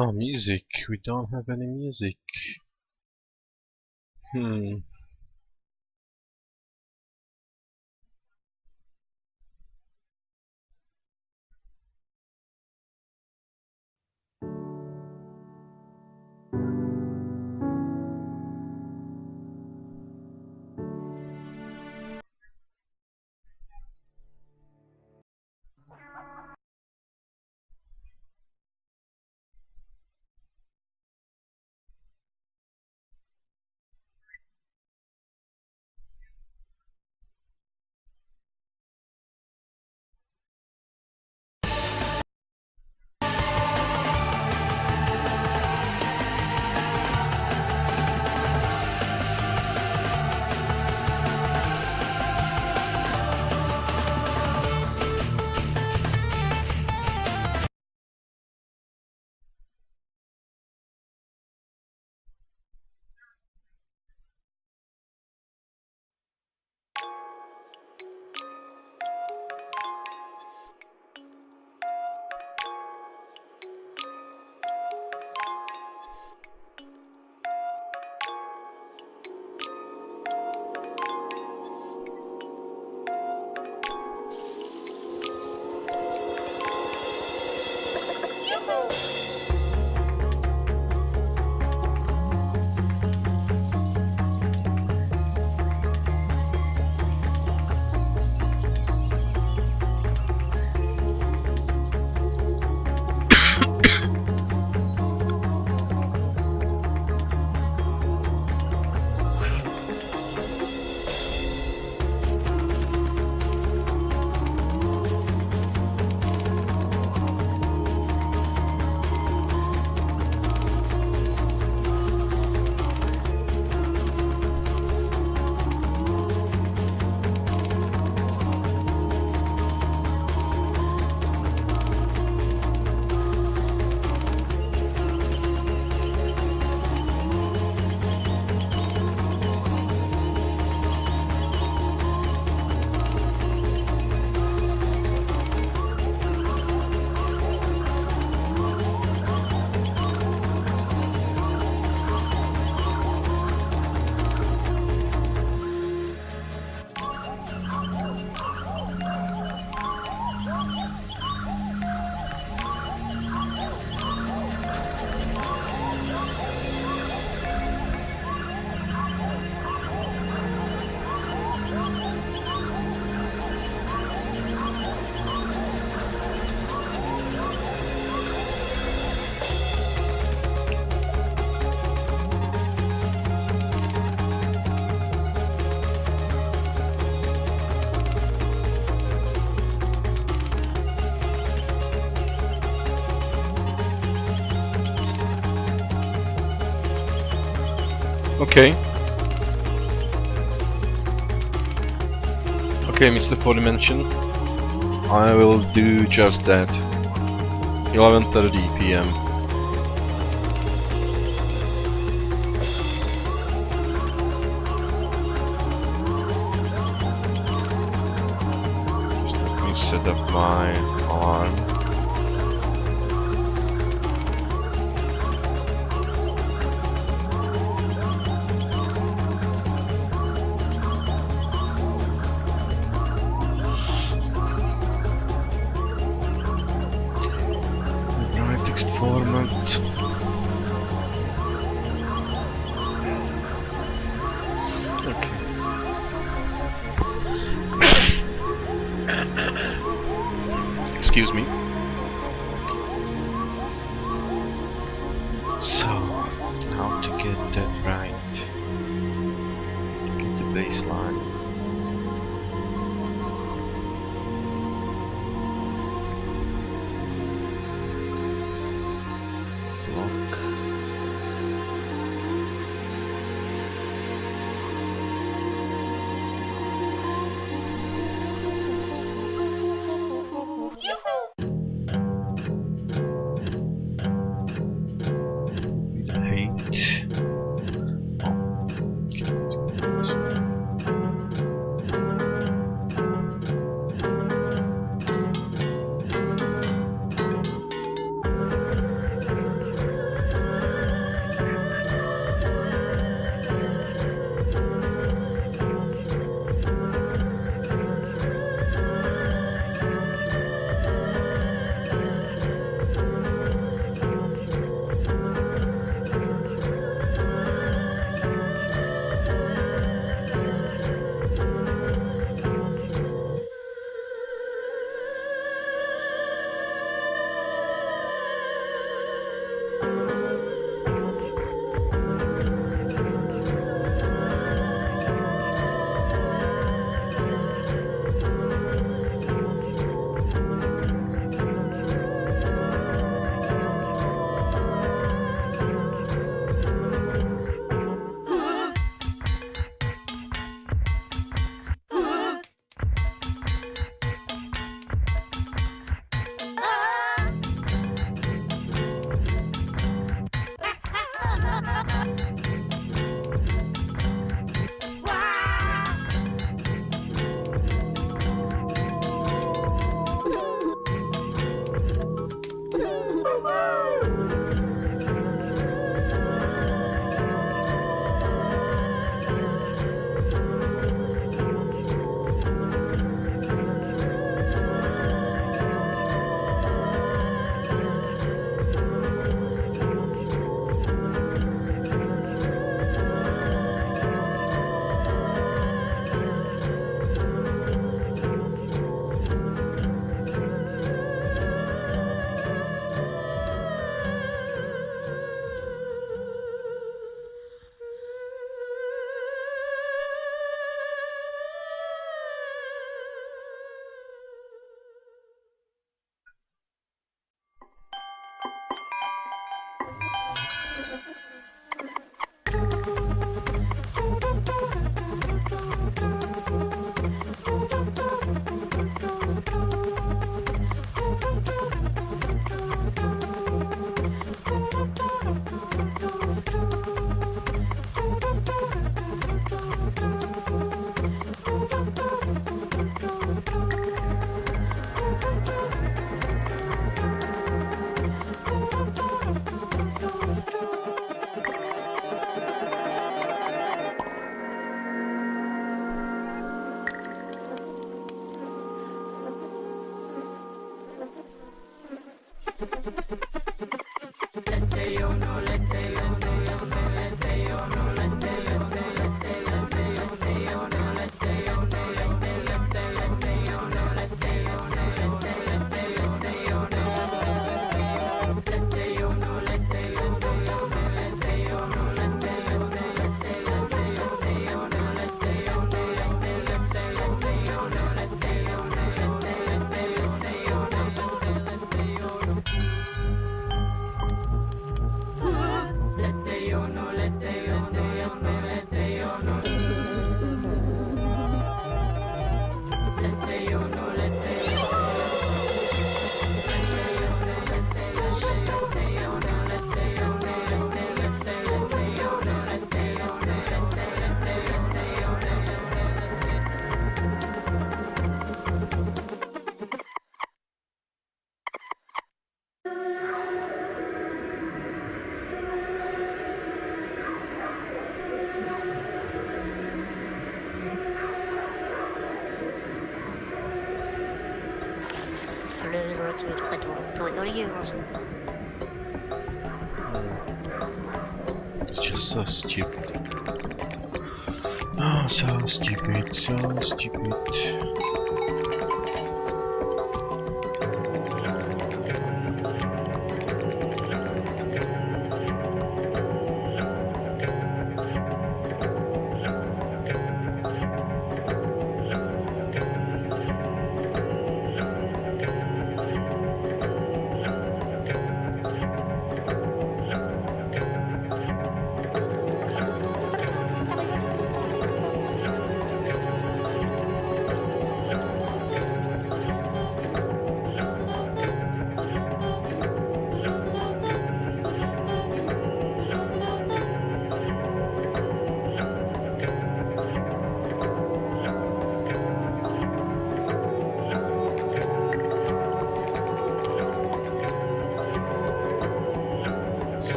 Oh, music. We don't have any music. Okay. Okay, Mr. 40 mention. I will do just that. 11:30 p.m. Just let me set up my alarm. Right, text format. Okay. Excuse me. So, how to get that right? Get the baseline. Block. With a height. Okay, let's go this way. It's just so stupid. Oh, so stupid, so stupid.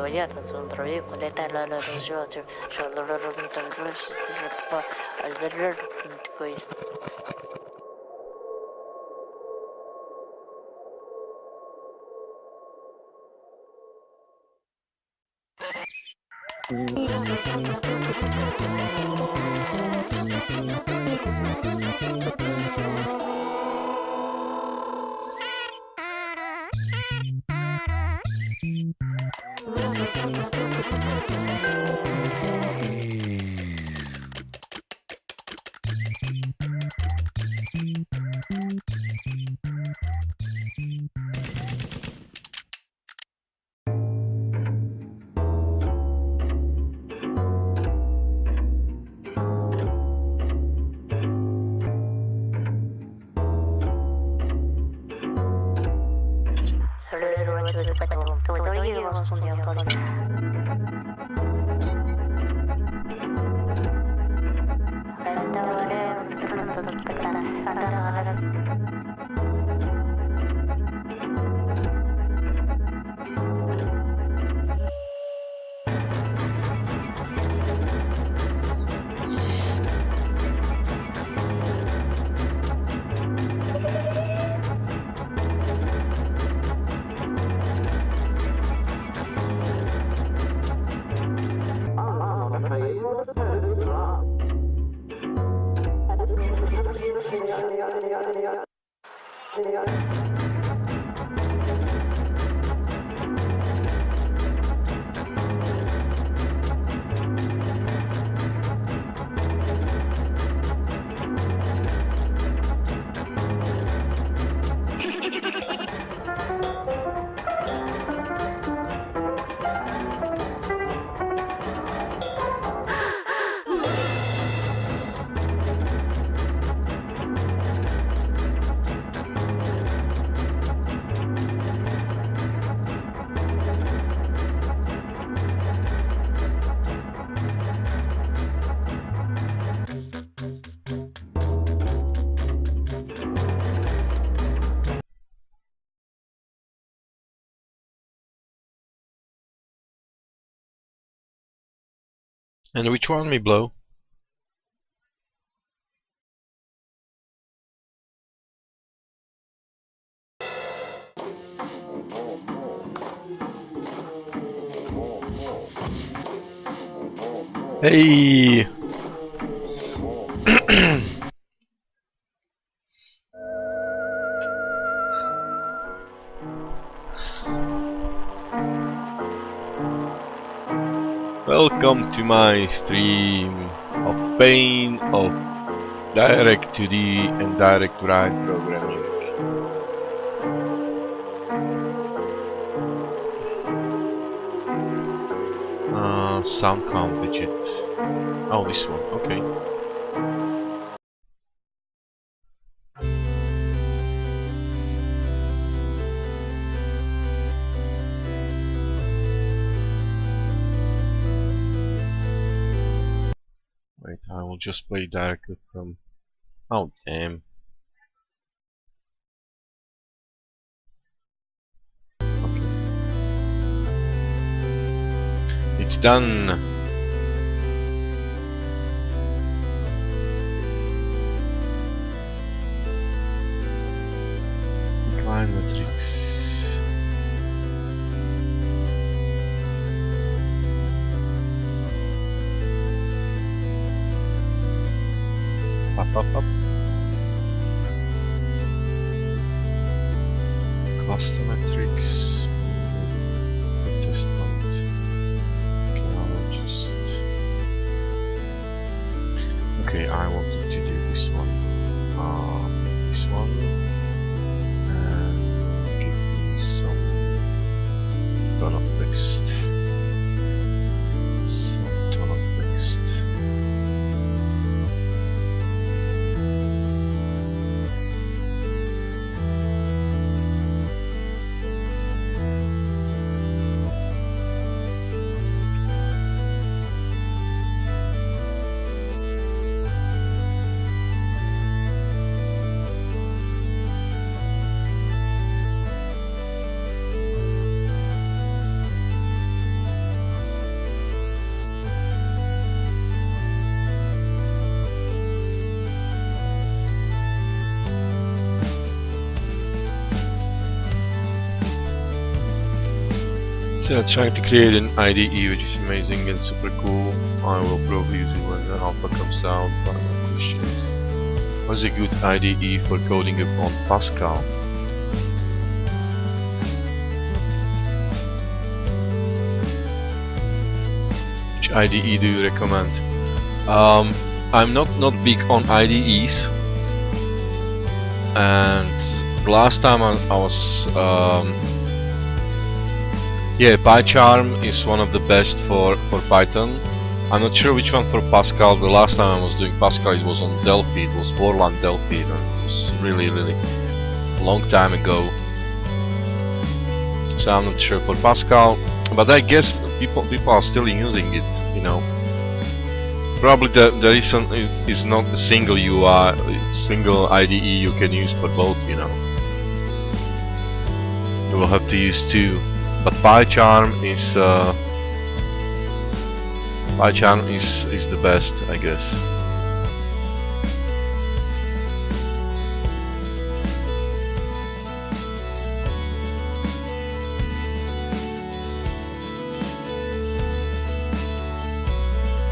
Victoria contro Nicoletta la Rosaggio, Charlotte Rose, al quiz. And which one me blow? Hey! Welcome to my stream of pain of direct 2D and direct write programming. Sound count widget. Oh, this one, okay. Wait, I will just play directly from... Oh, damn. Okay. It's done! Decline matrix. Up. Cluster matrix. Test point. Okay, I will just... Okay, I wanted to do this one. This one. And give me some ton of text. Some ton of text. So trying to create an IDE which is amazing and super cool. I will probably use it when the alpha comes out, but my question is, what's a good IDE for coding upon Pascal? Which IDE do you recommend? I'm not big on IDEs, and last time I was yeah, PyCharm is one of the best for Python. I'm not sure which one for Pascal. The last time I was doing Pascal it was on Delphi, it was Borland Delphi, and it was really a long time ago. So I'm not sure for Pascal, but I guess people are still using it, you know. Probably the reason is not a single UI, single IDE you can use for both, you know. You will have to use two. But PyCharm is the best, I guess.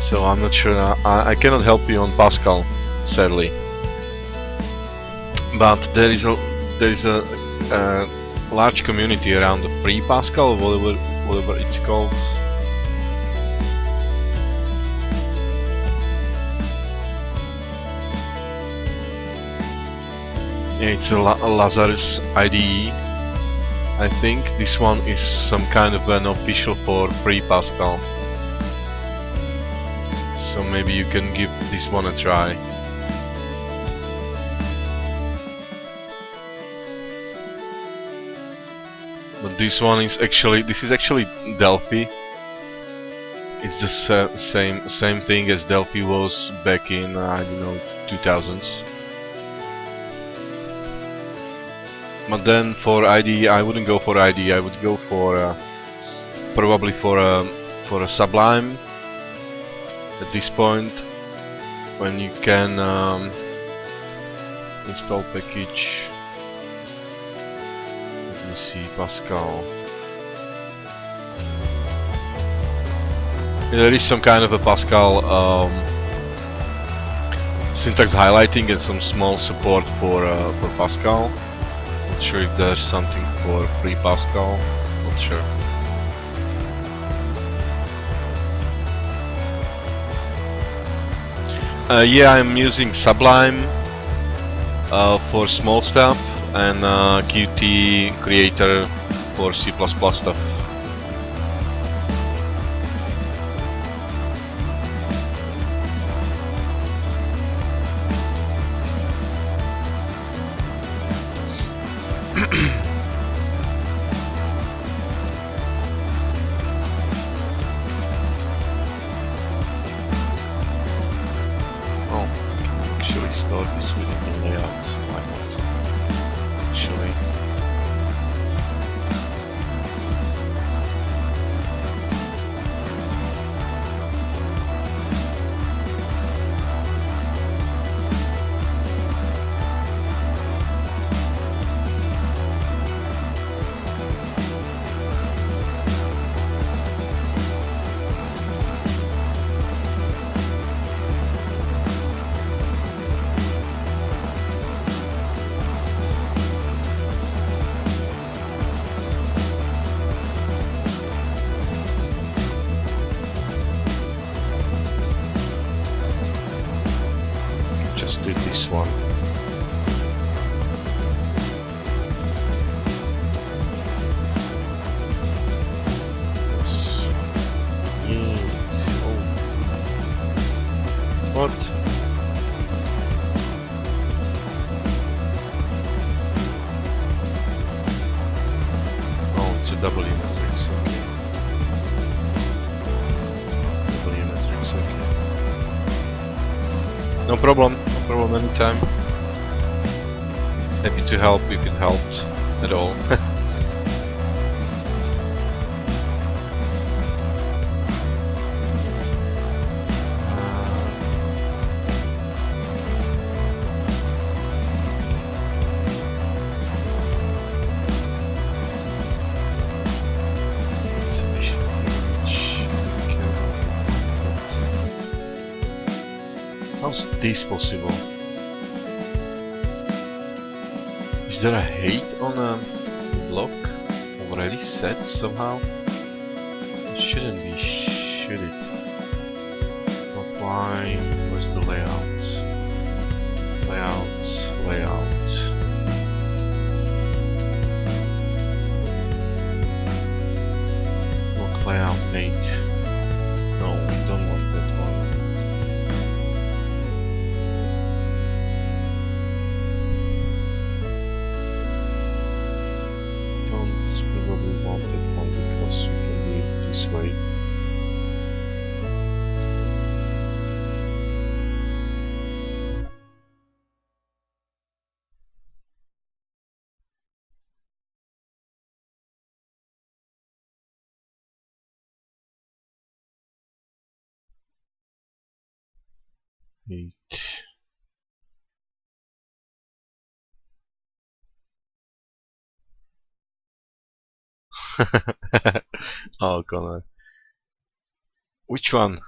So I'm not sure. I cannot help you on Pascal, sadly. But there is a large community around the pre-Pascal, whatever it's called. Yeah, it's a Lazarus IDE. I think this one is some kind of an official for pre-Pascal. So maybe you can give this one a try. But this is actually Delphi. It's the same thing as Delphi was back in I don't know 2000s. But then for IDE I wouldn't go for IDE. I would go for probably for a Sublime at this point when you can install package. Let me see, Pascal. There is some kind of a Pascal syntax highlighting and some small support for Pascal. Not sure if there's something for free Pascal. Not sure. Yeah, I'm using Sublime for small stuff and Qt Creator for C++ stuff. No problem anytime. Happy to help if it helped at all. How's this possible? Is there a hate on a block already set somehow? It shouldn't be, should it? Apply, where's the layout? Layout. Block layout mate. No, we don't want that one. Probably want that one because we can do it this way. Eight. Oh, Connor. Which one?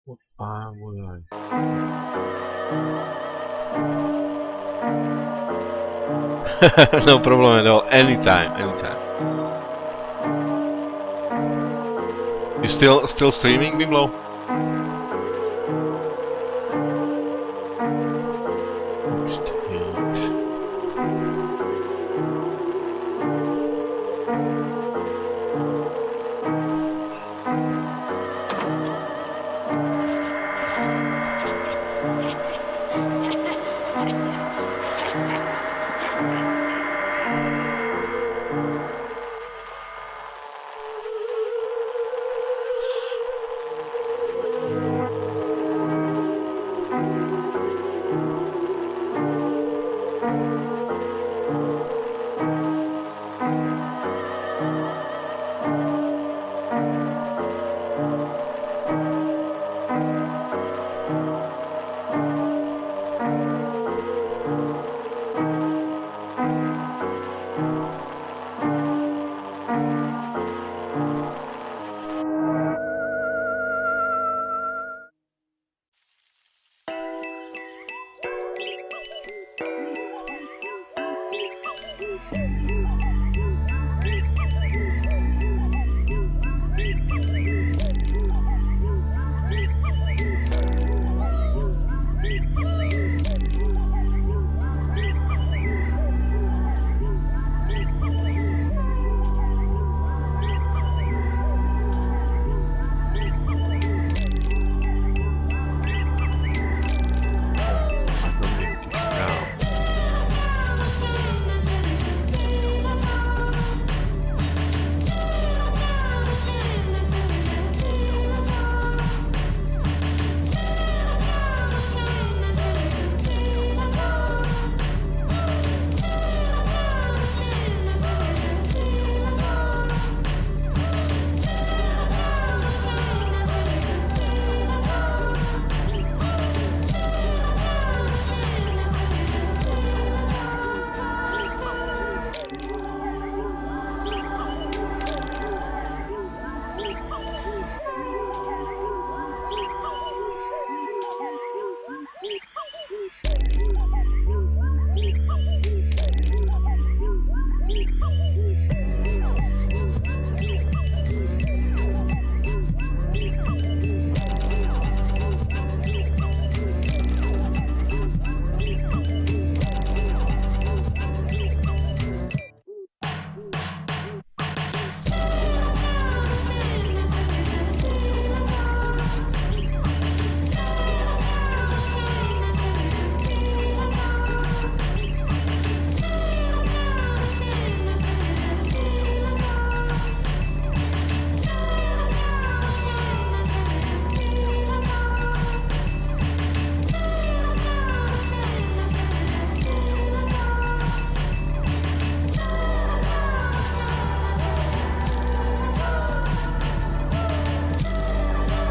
What would I? No problem at all. Anytime. You still streaming, Bimlo? Next 8.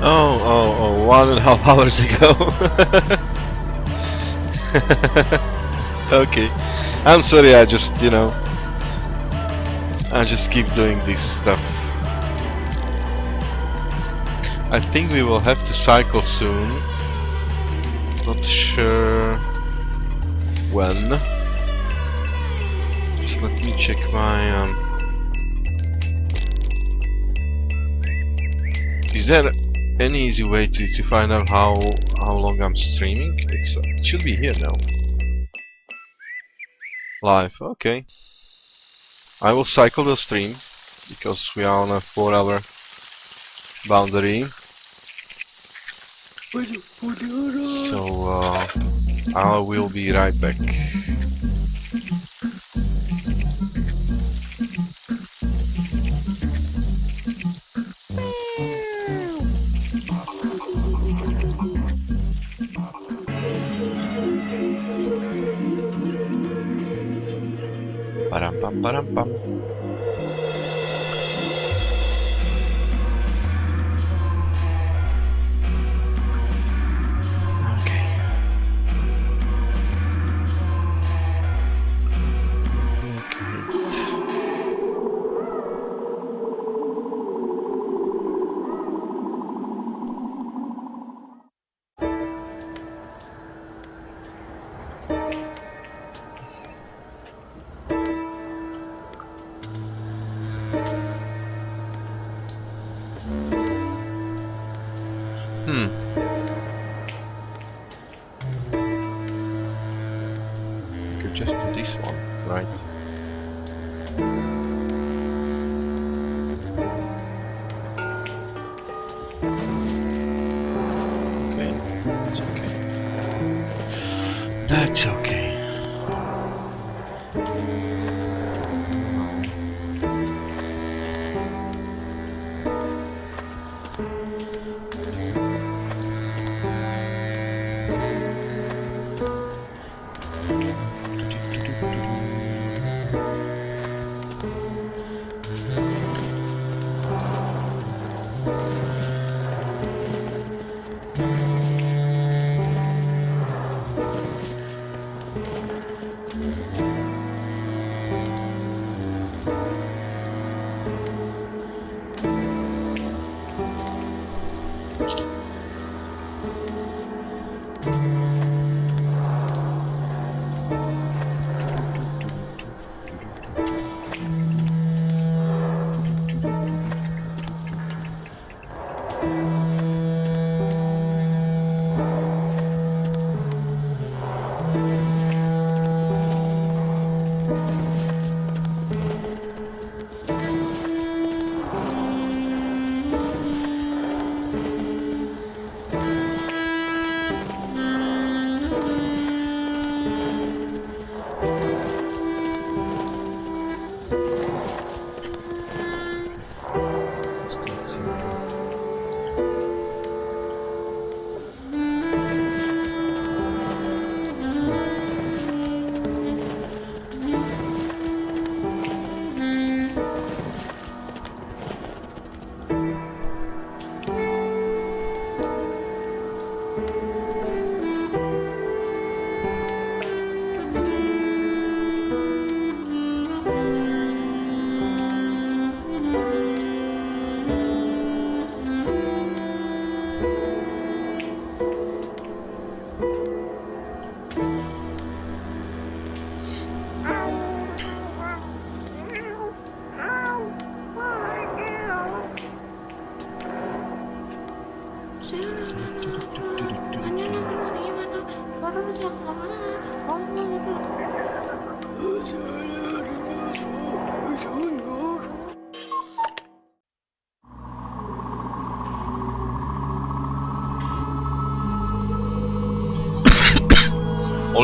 Oh, 1.5 hours ago. Okay. I'm sorry, I just, I just keep doing this stuff. I think we will have to cycle soon. Not sure when. Just let me check my Is there any easy way to find out how long I'm streaming? It should be here now. Live, okay. I will cycle the stream because we are on a 4-hour boundary. So I will be right back. Param pam param pam. Just do this one, right? Okay, that's okay. That's okay.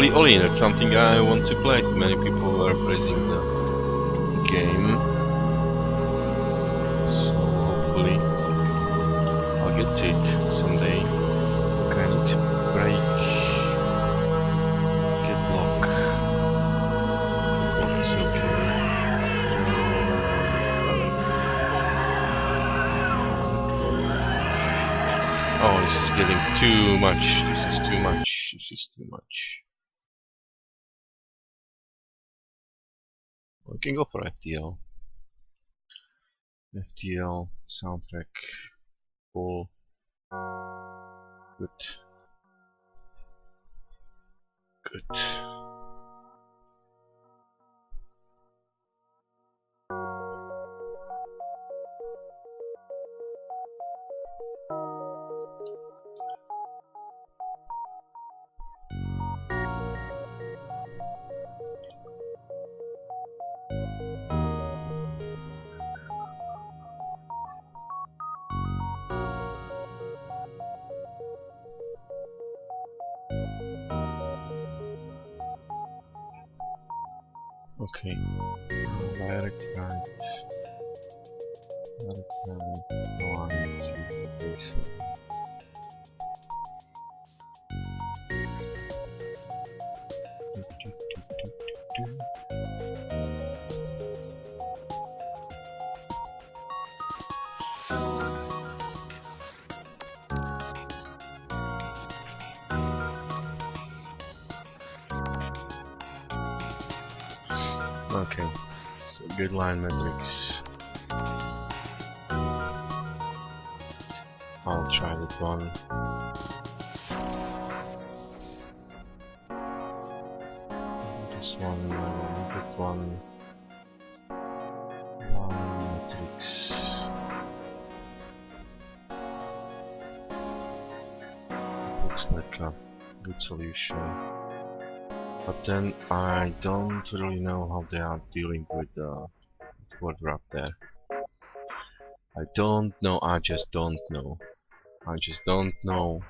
Oli, that's something I want to play. So many people were praising the game. So hopefully I'll get to it someday. Okay, I need to break. Get block. Block is okay. Oh, this is getting too much. This is too much. This is too much. We can go for FTL. FTL soundtrack. Full. Good. Good. Okay. Direct right. Direct right. Line to baseline. Okay, so good line metrics. I'll try that one. This one, that one. Line metrics. Looks like a good solution. But then I don't really know how they are dealing with the word wrap there. I don't know, I just don't know. I just don't know.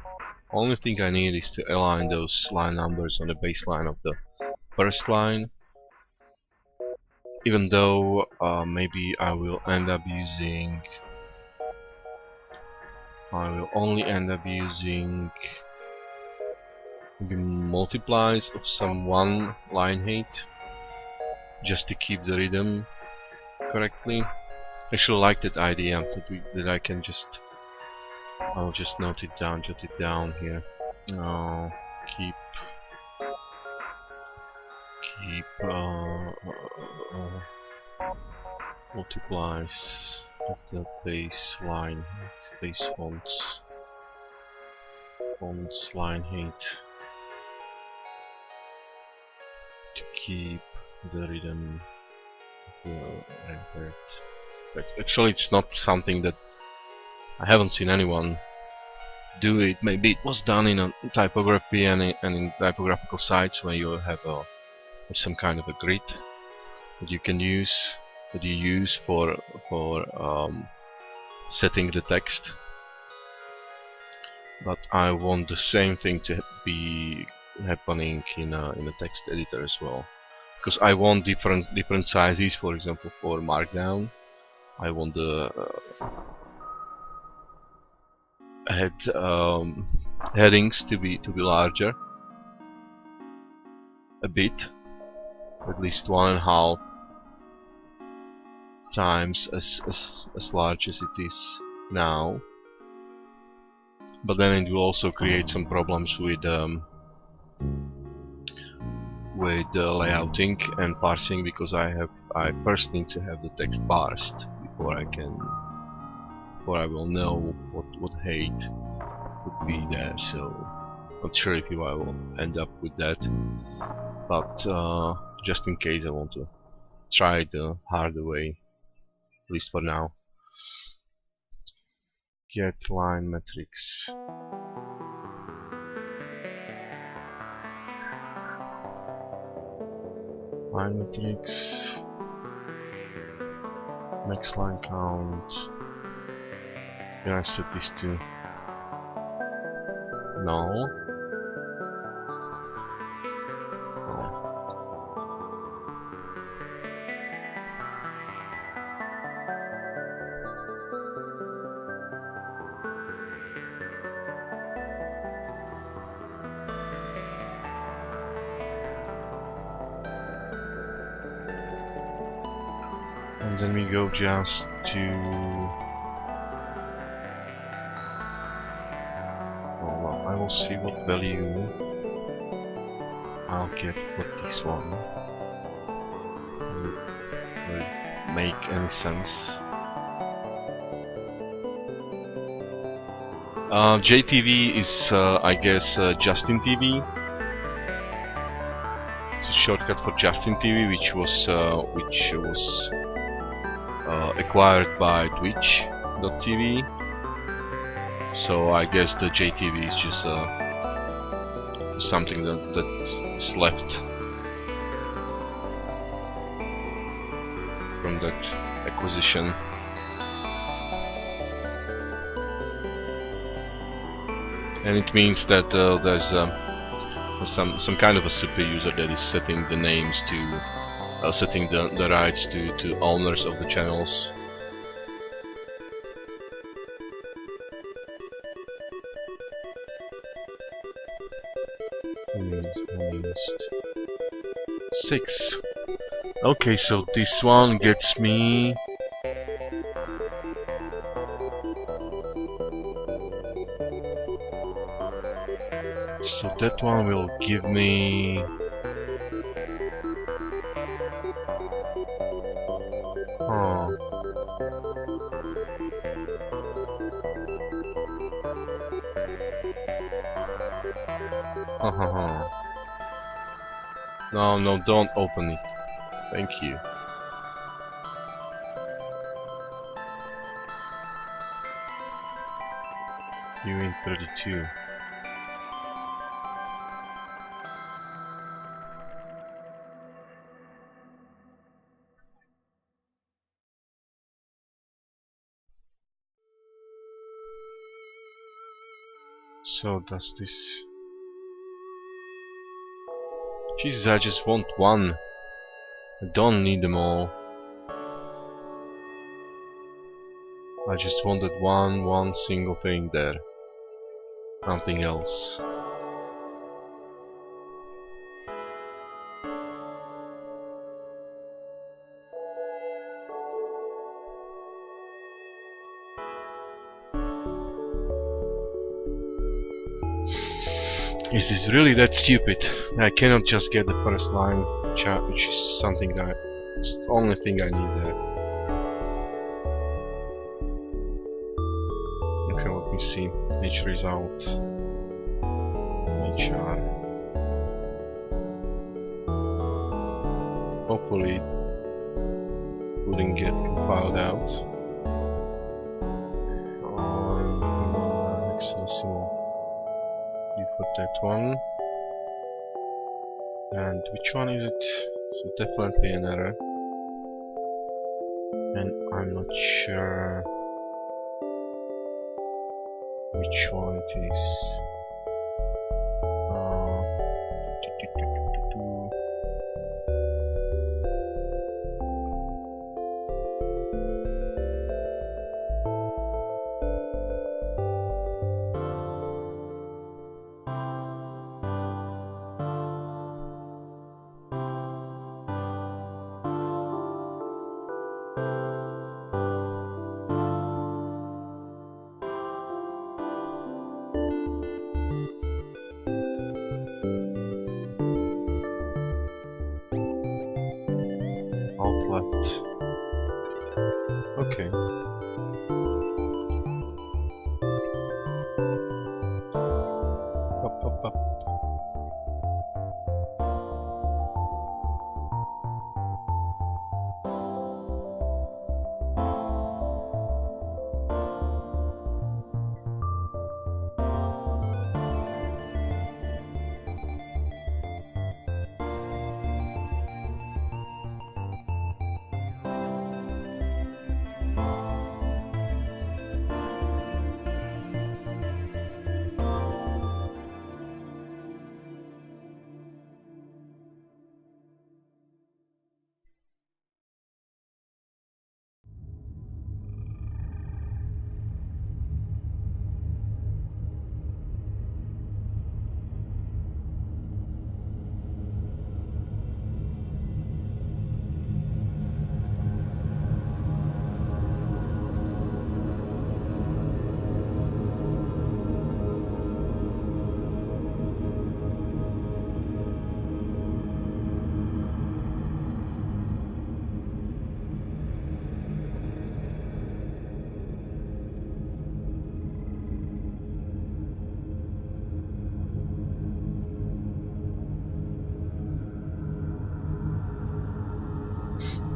Only thing I need is to align those line numbers on the baseline of the first line. Even though maybe I will end up using... I will only end up using maybe multiplies of some one line height just to keep the rhythm correctly. I actually like that idea that I can just... I'll just note it down, jot it down here. Keep multiplies of the baseline height, base fonts line height to keep the rhythm of the record. But actually it's not something that I haven't seen anyone do it. Maybe it was done in a typography and in typographical sites where you have some kind of a grid that you can use, that you use for setting the text. But I want the same thing to be happening in a text editor as well, because I want different sizes. For example, for Markdown, I want the headings to be larger a bit, at least 1.5 times as large as it is now. But then it will also create some problems with layouting and parsing, because I first need to have the text parsed before I will know what height would be there. So not sure if I will end up with that, but just in case, I want to try it the harder way, at least for now. Get line metrics. Line metrics. Max line count. Can I set this to no? And then we go just to... well, I will see what value I'll get for this one. Will it make any sense? JTV is, I guess, Justin TV. It's a shortcut for Justin TV, which was acquired by Twitch.tv. So I guess the JTV is just something that is left from that acquisition. And it means that there's some kind of a super user that is setting the names to setting the rights to owners of the channels. Used 6. Okay, so this one gets me so that one will give me No, don't open it. Thank you. You in 32. So does this... Jesus, I just want one. I don't need them all. I just wanted one single thing there. Nothing else. Is this really that stupid? I cannot just get the first line, which is something that it's the only thing I need there. Okay, let me see. H result. HR. Hopefully it wouldn't get compiled out. Hexadecimal. For that one. And which one is it? So definitely an error. And I'm not sure which one it is.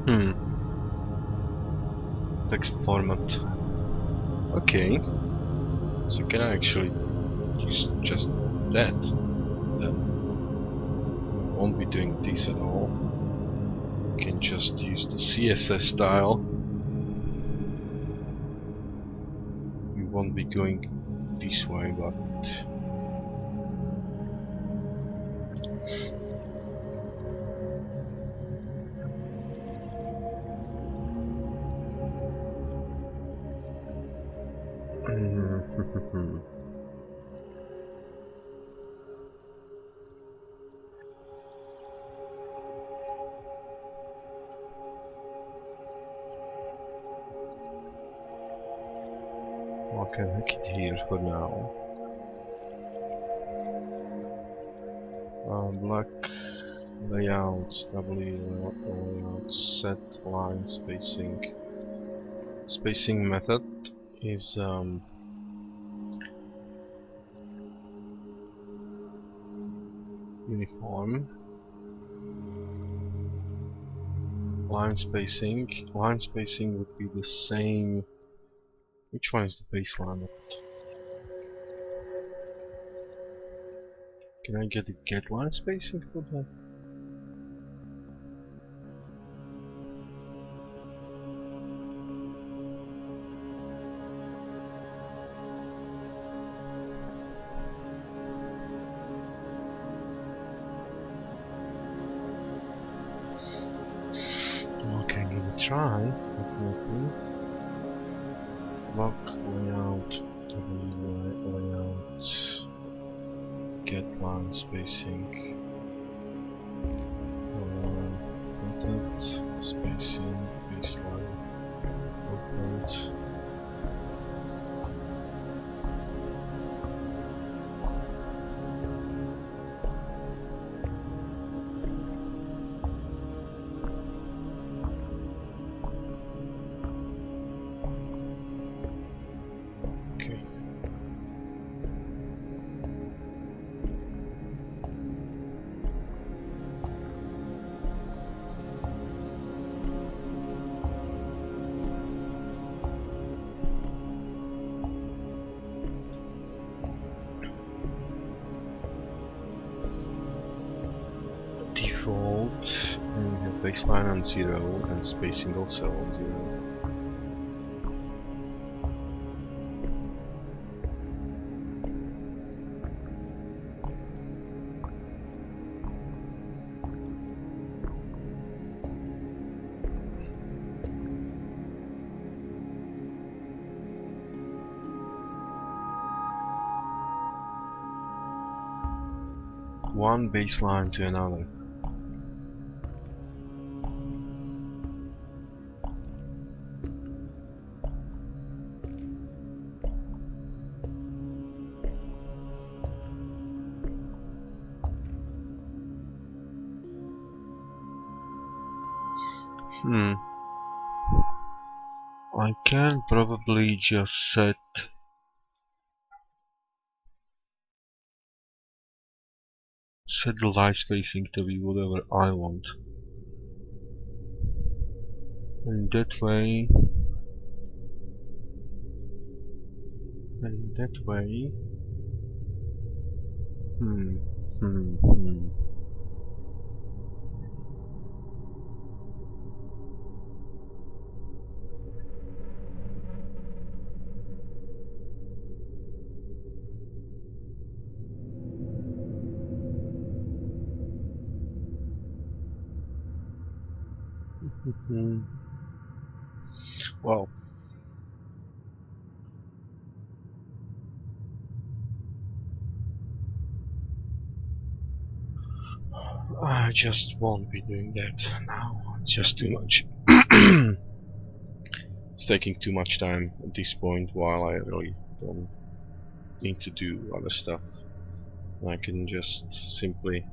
Hmm. Text format. Okay. So can I actually use just that? Then we won't be doing this at all. We can just use the CSS style. We won't be going this way, but I can hack it here for now. Black layout, W layout, set line spacing. Spacing method is uniform. Line spacing would be the same. Which one is the baseline? Can I get the get line spacing for that? Okay, give it a try. Definitely. Block layout, W layout, get line spacing, method, spacing, baseline, upload. Okay. Default, and we have baseline on 0 and spacing also on 0. One baseline to another. I can probably just set the line spacing to be whatever I want. And that way, hmm, hmm, hmm. Hmm. Well, I just won't be doing that now. It's just too much. It's taking too much time at this point while I really don't need to do other stuff. I can just simply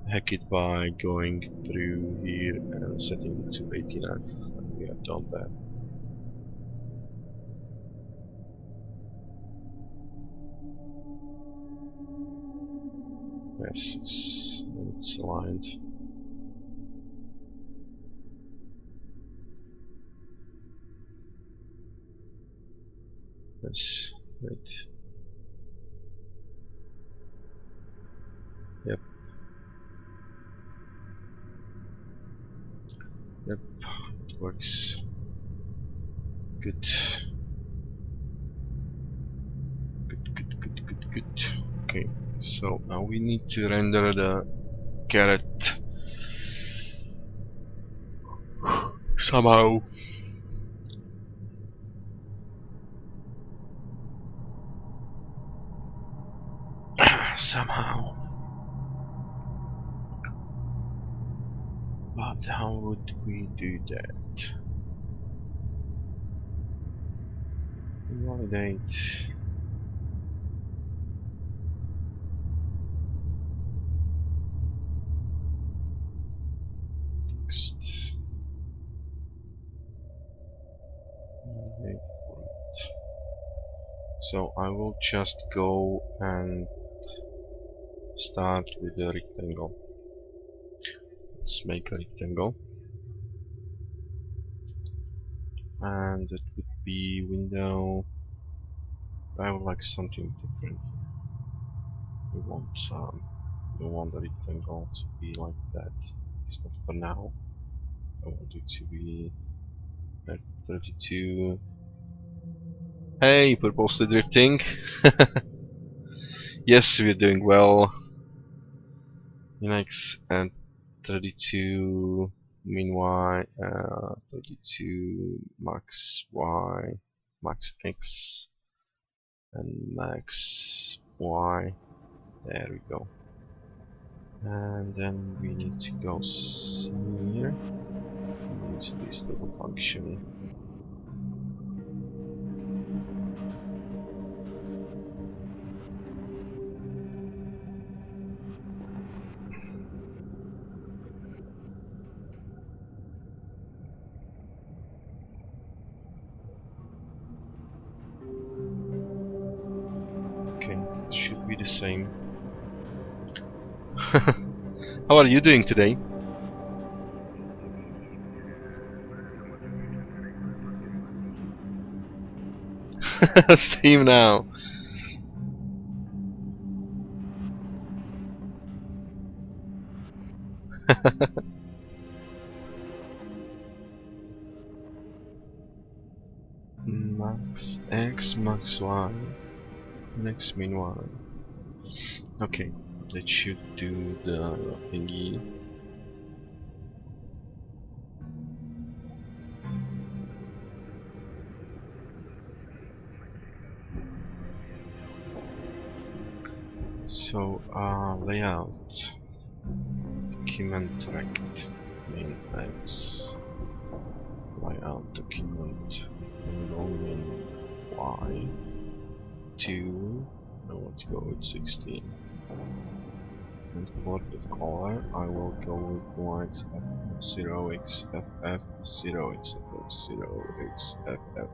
hack it by going through here and setting it to 89. And we have done that. Yes, it's aligned. Yes, wait. Yep. Yep, it works. Good. Good. Okay, so now we need to render the carrot somehow. Somehow. But how would we do that? Validate. Text. Validate format. So I will just go and start with a rectangle. Let's make a rectangle. And it would be window. I would like something different. We want the rectangle to be like that. It's not for now. I want it to be at 32. Hey, purposely drifting. Yes, we're doing well. Unix and 32 min y, 32 max y, max x, and max y. There we go. And then we need to go here. Use this little function. Okay, it should be the same. How are you doing today? Steam now. Max x, max y, max min y. Okay, that should do the thingy. So, layout, document rect, main x, layout document, rectangle min y, 2, now let's go with 16. And for the color, I will go with white 0xff, 0xff, 0xff.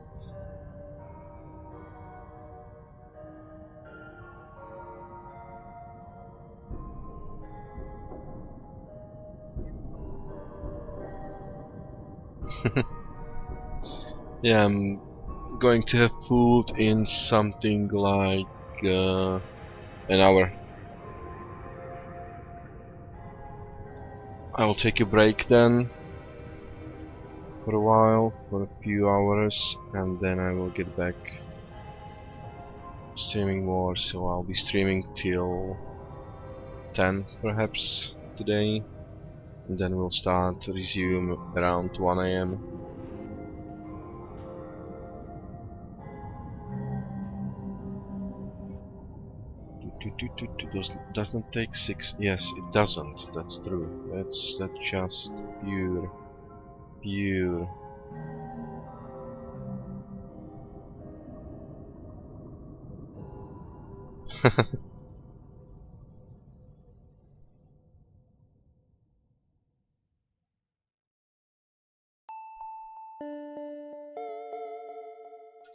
Yeah, I'm going to have food in something like an hour. I will take a break then for a while, for a few hours, and then I will get back streaming more. So I'll be streaming till 10 perhaps today, and then we'll start resume around 1 AM. Doesn't take 6. Yes, it doesn't. That's true. That's just pure.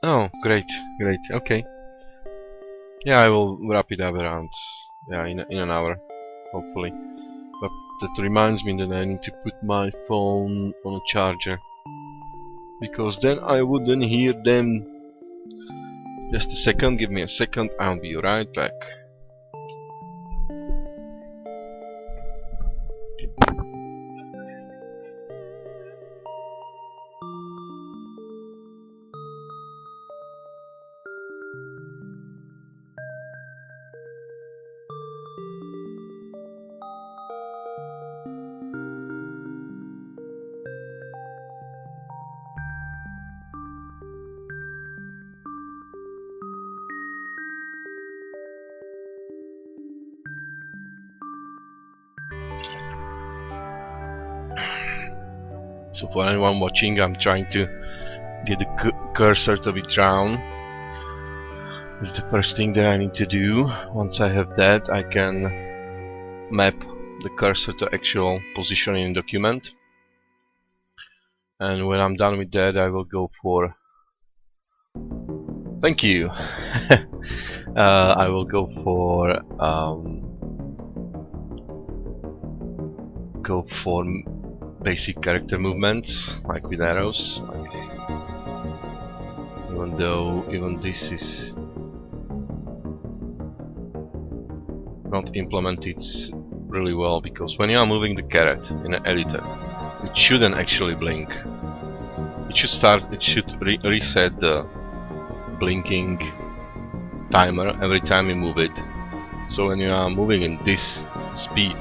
Oh, great. Okay. Yeah, I will wrap it up around in an hour, hopefully. But that reminds me that I need to put my phone on a charger, because then I wouldn't hear them Just a second, give me a second, I'll be right back. So for anyone watching, I'm trying to get the cursor to be drawn. It's the first thing that I need to do. Once I have that, I can map the cursor to actual position in the document. And when I'm done with that, I will go for... Thank you! I will go for basic character movements, like with arrows. Even though this is not implemented really well, because when you are moving the carrot in an editor, it shouldn't actually blink. It should reset the blinking timer every time you move it. So when you are moving in this speed,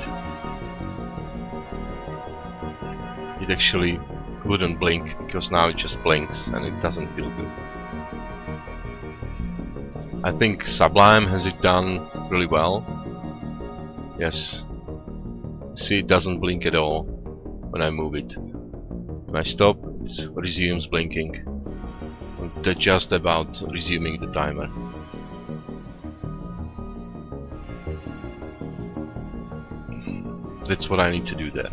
it actually wouldn't blink, because now it just blinks and it doesn't feel good. I think Sublime has it done really well. Yes. See, it doesn't blink at all when I move it. When I stop, it resumes blinking. And they're just about resuming the timer. That's what I need to do there.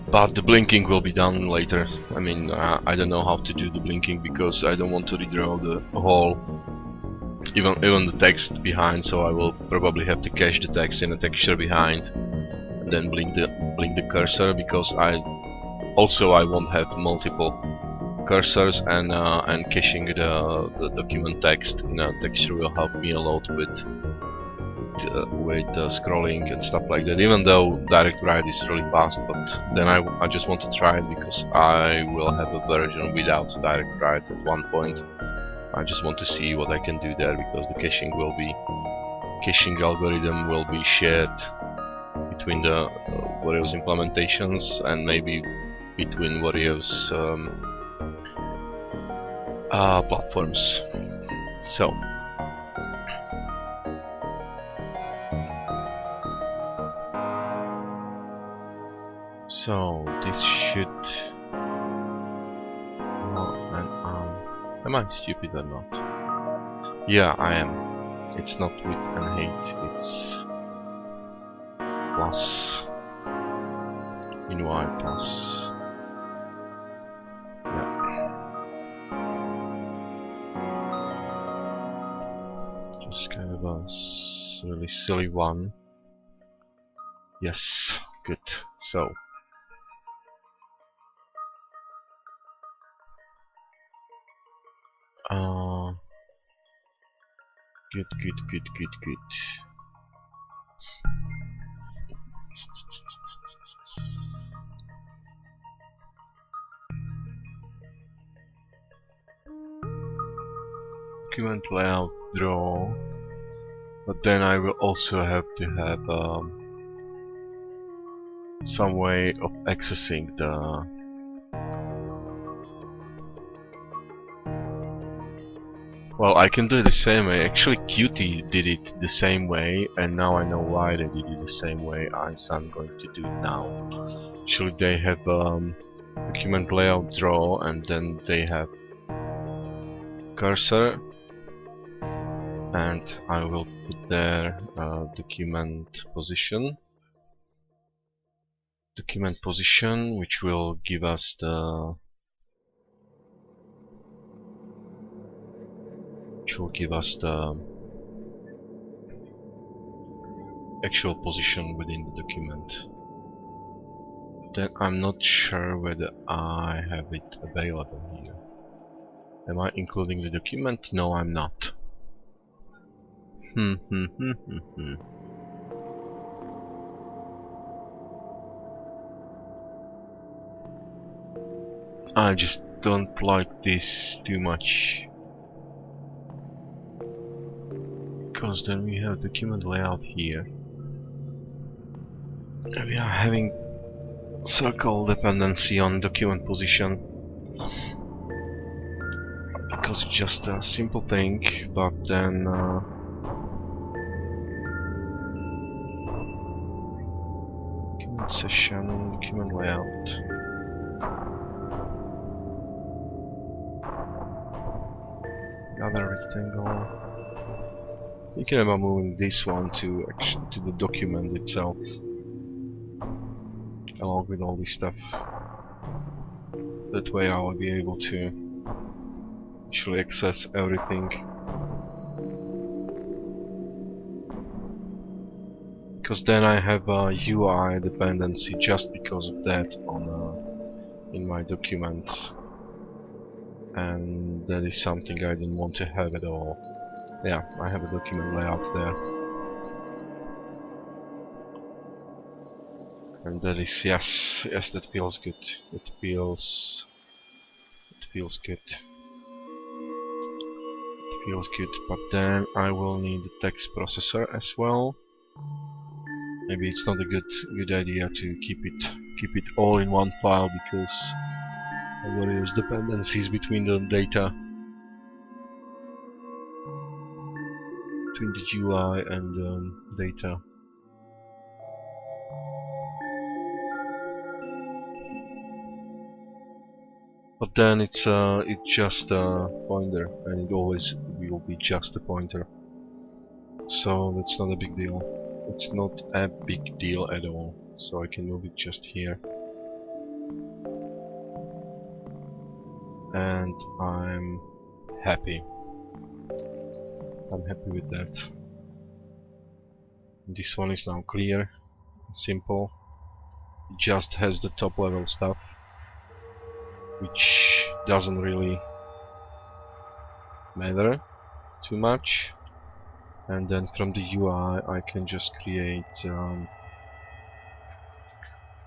But the blinking will be done later. I mean, I don't know how to do the blinking, because I don't want to redraw the whole, even the text behind. So I will probably have to cache the text in a texture behind, and then blink the cursor, because I won't have multiple cursors, and caching the document text in a texture will help me a lot with scrolling and stuff like that, even though direct write is really fast. But then I just want to try it, because I will have a version without direct write at one point. I just want to see what I can do there, because the caching algorithm will be shared between the various implementations, and maybe between various platforms. So this should... am I stupid or not? Yeah, I am. It's not with Handmade, it's plus in Y plus. Yeah. Just kind of a really silly one. Yes, good. So good. Document layout draw, but then I will also have to have some way of accessing the well, I can do it the same way. Actually, Qt did it the same way, and now I know why they did it the same way as I'm going to do it now. Actually, they have document layout draw, and then they have cursor, and I will put there document position, which will give us the actual position within the document. Then I'm not sure whether I have it available here. Am I including the document? No, I'm not. I just don't like this too much. Because then we have document layout here. And we are having circle dependency on document position. Because it's just a simple thing, but then document session, document layout. Another rectangle. Thinking about moving this one to the document itself, along with all this stuff. That way I will be able to actually access everything. Because then I have a UI dependency just because of that on in my document, and that is something I didn't want to have at all. Yeah, I have a document layout there, and that is yes, that feels good. It feels good. It feels good. But then I will need the text processor as well. Maybe it's not a good idea to keep it all in one file, because I will use dependencies between the data, between the UI and data. But then it's just a pointer, and it always will be just a pointer. So that's not a big deal. It's not a big deal at all. So I can move it just here. And I'm happy. I'm happy with that. This one is now clear, simple. It just has the top level stuff, which doesn't really matter too much. And then from the UI I can just create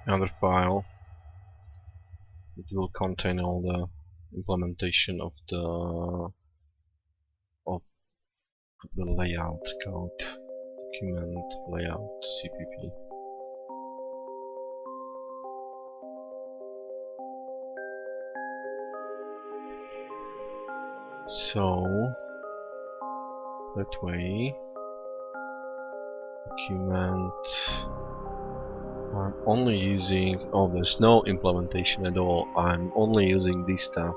another file that will contain all the implementation of the layout code, document layout CPP. So that way, document, I'm only using, oh, there's no implementation at all. I'm only using this stuff,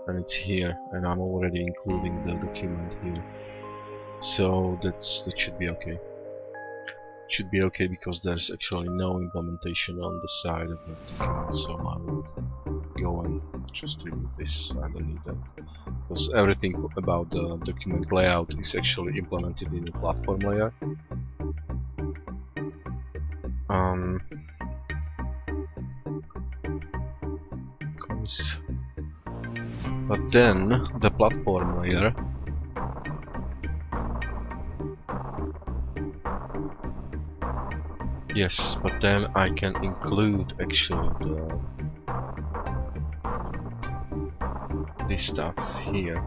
and it's here, and I'm already including the document here. So that should be okay. It should be okay because there's actually no implementation on the side of the document. So I will go and just remove this. I don't need that, because everything about the document layout is actually implemented in the platform layer. But then the platform layer yes, but then I can include actually this stuff here.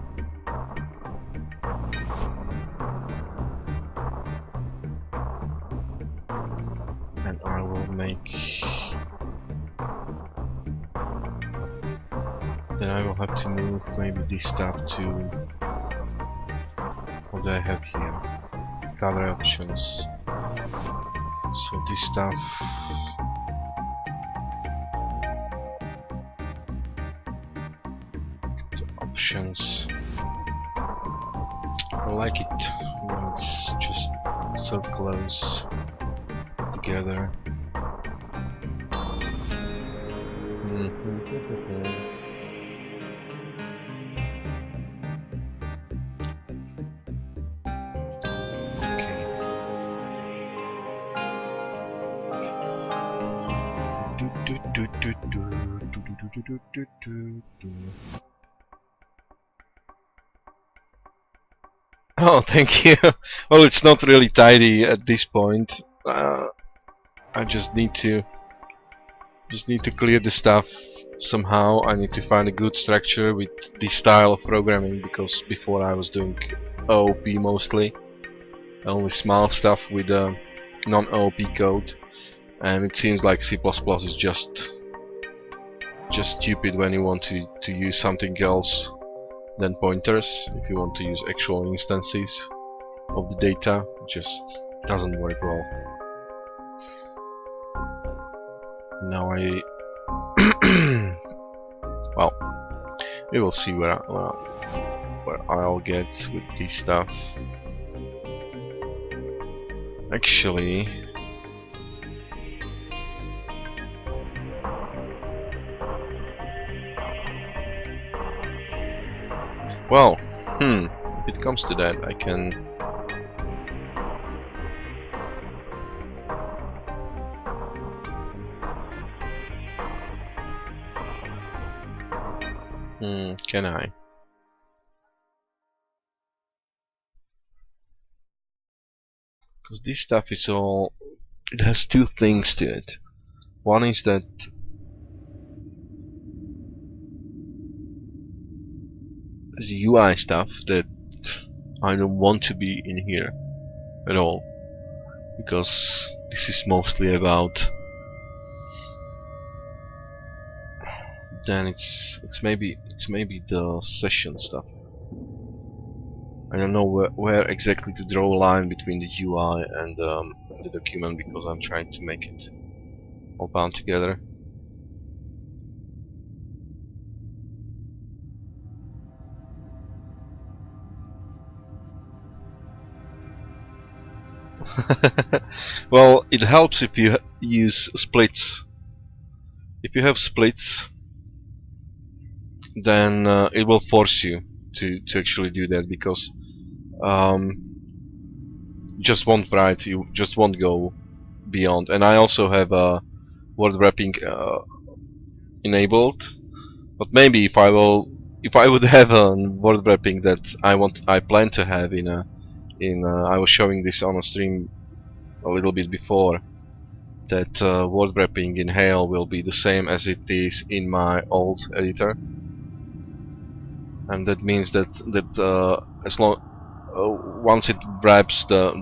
And I will make, then I will have to move maybe this stuff to, what do I have here? Color options. So this stuff, the options. I like it when it's just so close together. Oh, thank you. Well, it's not really tidy at this point. I just need to clear the stuff somehow. I need to find a good structure with this style of programming, because before I was doing OOP mostly, only small stuff with non-OOP code, and it seems like C++ is just stupid when you want to use something else than pointers. If you want to use actual instances of the data, it just doesn't work well. Now I well, we will see where I'll get with this stuff. Actually, well, if it comes to that, I can. Can I? Because this stuff is all. It has two things to it. One is that the UI stuff that I don't want to be in here at all, because this is mostly about. Then it's maybe the session stuff. I don't know where exactly to draw a line between the UI and the document, because I'm trying to make it all bound together. Well, it helps if you use splits. If you have splits, then it will force you to actually do that, because just won't write, you just won't go beyond. And I also have word wrapping enabled, but maybe if I would have a word wrapping that I plan to have I was showing this on a stream a little bit before, that word wrapping in Hale will be the same as it is in my old editor, and that means that as long once it wraps the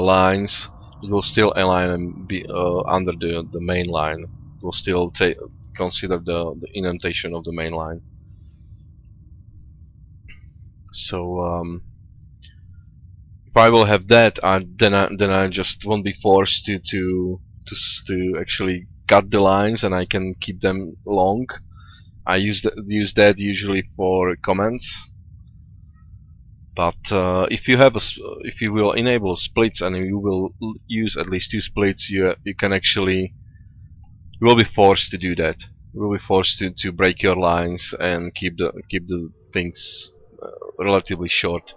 lines, it will still align and be under the main line. It will still consider the indentation of the main line. So if I will have that, then I just won't be forced to actually cut the lines, and I can keep them long. I use that usually for comments. But if you will enable splits, and you will use at least two splits, you will be forced to do that. You will be forced to break your lines and keep the things relatively short.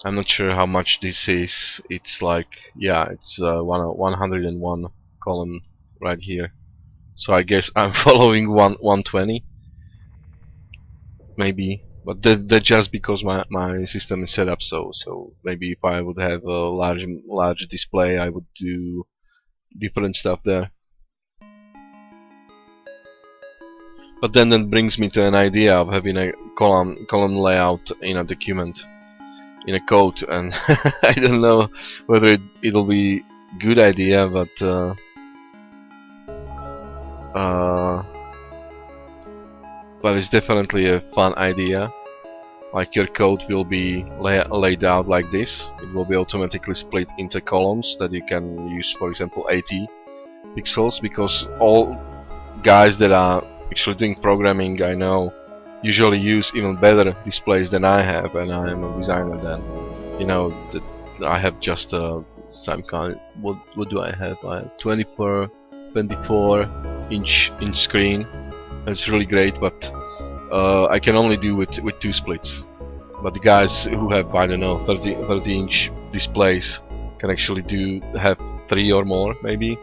I'm not sure how much this is. It's like, yeah, it's 101 column right here. So I guess I'm following 120, maybe. But that's just because my system is set up so maybe if I would have a large display, I would do different stuff there. But then that brings me to an idea of having a column layout in a document, in a code, and I don't know whether it'll be good idea, but it's definitely a fun idea. Like, your code will be laid out like this. It will be automatically split into columns that you can use, for example, 80 pixels, because all guys that are actually doing programming, I know, usually use even better displays than I have, and I am a designer. Then, you know, that I have just some kind. What do I have? I have 24 inch screen. It's really great, but I can only do with two splits. But the guys who have, I don't know, 30 inch displays can actually have 3 or more, maybe.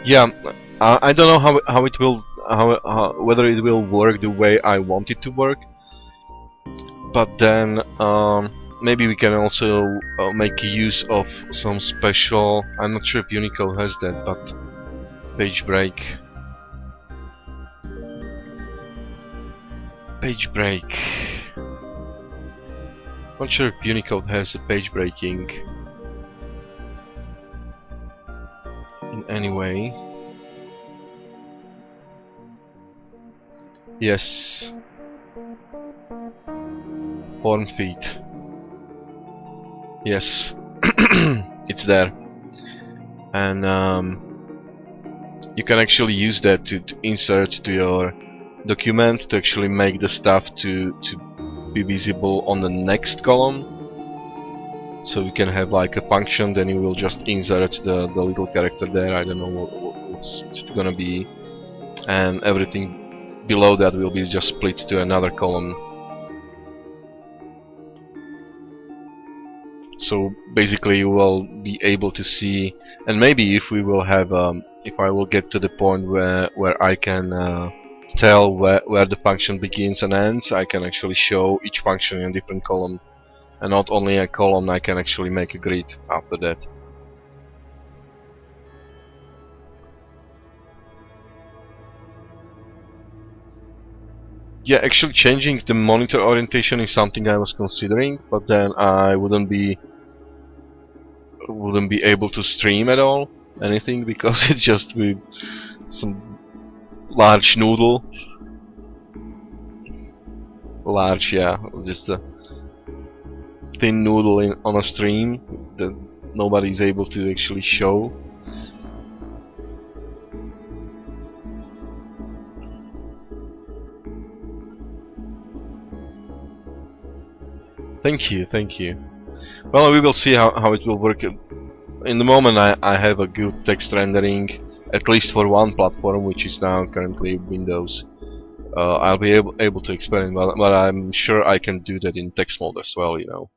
Yeah, I don't know how it will whether it will work the way I want it to work, but then maybe we can also make use of some special. I'm not sure if Unicode has that, but page break. Page break. Not sure if Unicode has a page breaking in any way. Yes. Form feed. Yes. It's there. And you can actually use that to insert to your document to actually make the stuff to be visible on the next column. So you can have like a function, then you will just insert the little character there. I don't know what's it gonna be, and everything below that will be just split to another column. So basically you will be able to see, and maybe if we will have if I will get to the point where I can tell where the function begins and ends, I can actually show each function in a different column, and not only a column, I can actually make a grid after that. Yeah, actually changing the monitor orientation is something I was considering, but then I wouldn't be able to stream at all anything because it's just with some large noodle. Large, yeah, just a thin noodle on a stream that nobody is able to actually show. Thank you, thank you. Well, we will see how it will work. In the moment I have a good text rendering, at least for one platform, which is now currently Windows. I'll be able to experiment, but I'm sure I can do that in text mode as well, you know.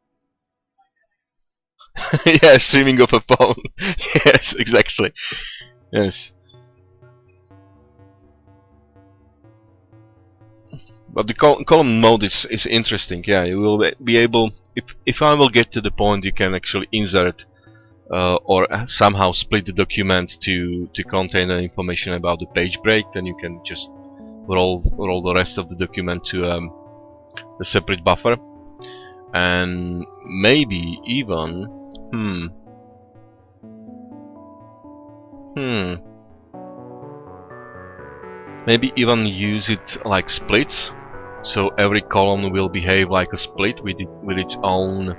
Yeah, streaming of a phone. Yes, exactly. Yes. But the column mode is interesting. Yeah, you will be able, if I will get to the point you can actually insert or somehow split the document to contain the information about the page break, then you can just roll the rest of the document to a separate buffer, and maybe even maybe even use it like splits, so every column will behave like a split with its own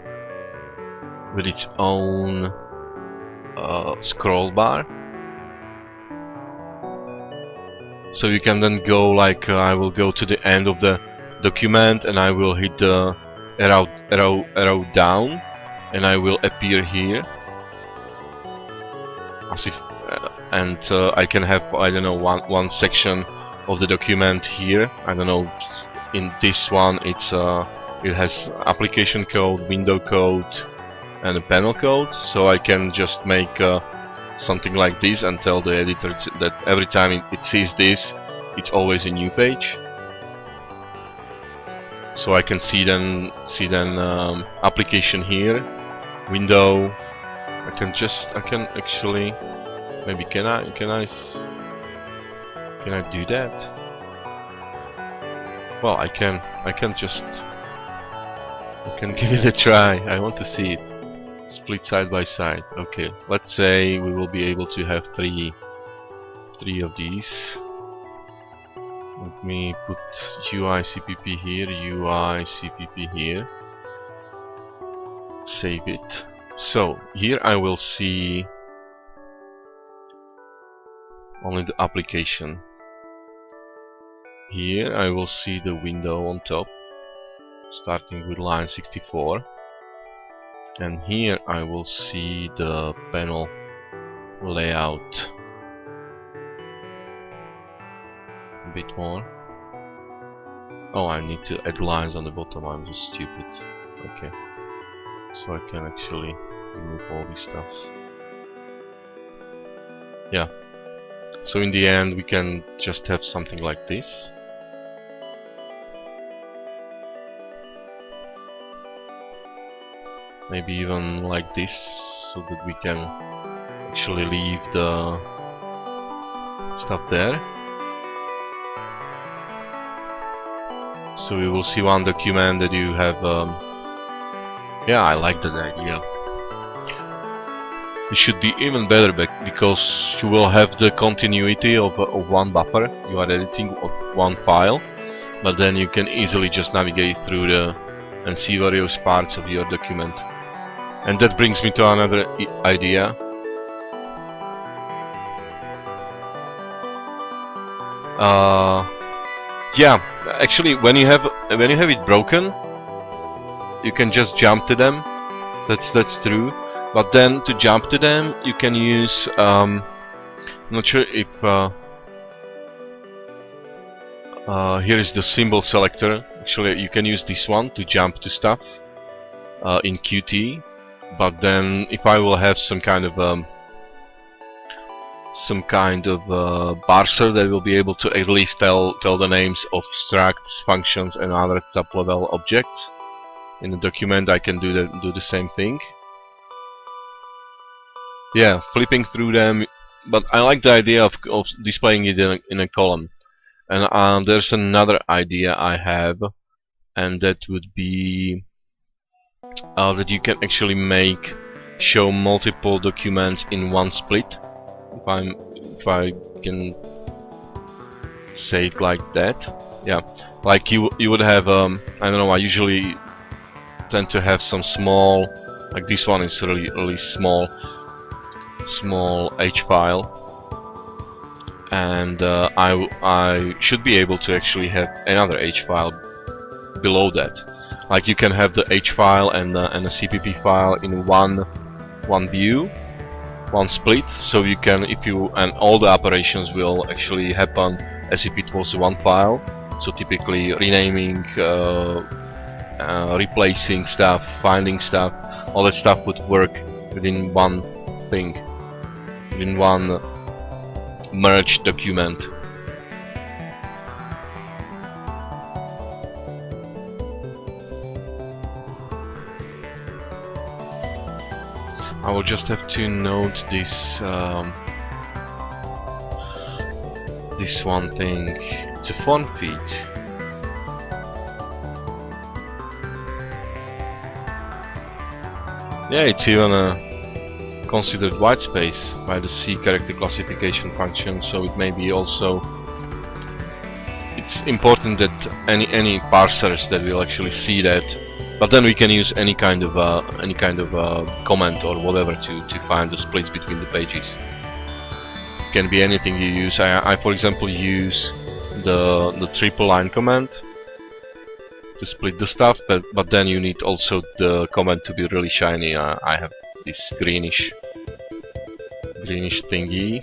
scroll bar. So you can then go like I will go to the end of the document and I will hit the arrow down, and I will appear here as if and I can have, I don't know, one section of the document here. I don't know, in this one it's it has application code, window code, and a panel code, so I can just make something like this and tell the editor that every time it sees this, it's always a new page. So I can see then application here, window. I can actually, maybe can I do that? Well, I can give it a try. I want to see it split side by side. Okay, let's say we will be able to have three of these. Let me put UI CPP here, UI CPP here. Save it. So here I will see only the application. Here I will see the window on top, starting with line 64. And here I will see the panel layout a bit more. Oh, I need to add lines on the bottom, I'm just stupid. Okay, so I can actually remove all this stuff. Yeah, So in the end we can just have something like this. Maybe even like this, so that we can actually leave the stuff there. So we will see one document that you have. Yeah, I like that idea. It should be even better because you will have the continuity of one buffer. You are editing of one file, but then you can easily just navigate through and see various parts of your document. And that brings me to another idea. Yeah, actually, when you have it broken, you can just jump to them. That's true. But then to jump to them, you can use. I'm not sure if here is the symbol selector. Actually, you can use this one to jump to stuff in Qt. But then, if I will have some kind of parser that will be able to at least tell the names of structs, functions, and other top-level objects in the document, I can do the same thing. Yeah, flipping through them, but I like the idea of displaying it in a column. And there's another idea I have, and that would be that you can actually show multiple documents in one split. If I can say it like that, yeah. Like you would have I don't know. I usually tend to have some small, like this one is really small H file, and I should be able to actually have another H file below that. Like you can have the H file and a CPP file in one view, one split. So you can, and all the operations will actually happen as if it was one file. So typically renaming, replacing stuff, finding stuff, all that stuff would work within one thing, within one merged document. I will just have to note this this one thing. It's a font feed. Yeah, it's even considered white space by the C character classification function, so it may be also. It's important that any parsers that will actually see that. But then we can use any kind of comment or whatever to find the splits between the pages. It can be anything you use. I for example use the triple line command to split the stuff, but then you need also the command to be really shiny. I have this greenish thingy.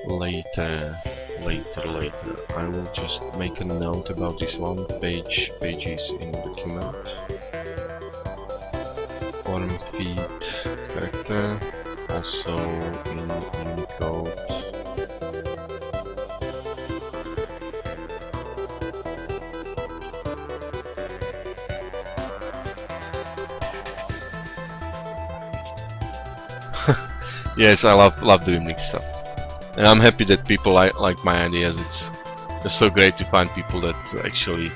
Later. I will just make a note about this one. Pages in document. Form feed character. Also in Unicode. Yes, I love doing mixed stuff. And I'm happy that people like my ideas. It's so great to find people that actually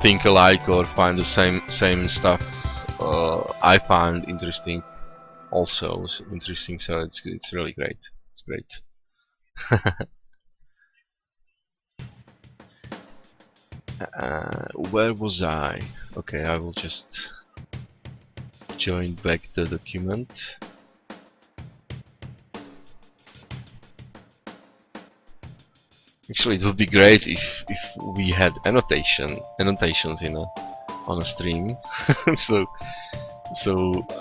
think alike or find the same stuff I find interesting. Also interesting, so it's really great. It's great. Where was I? Okay, I will just join back the document. Actually, it would be great if we had annotations on a stream. so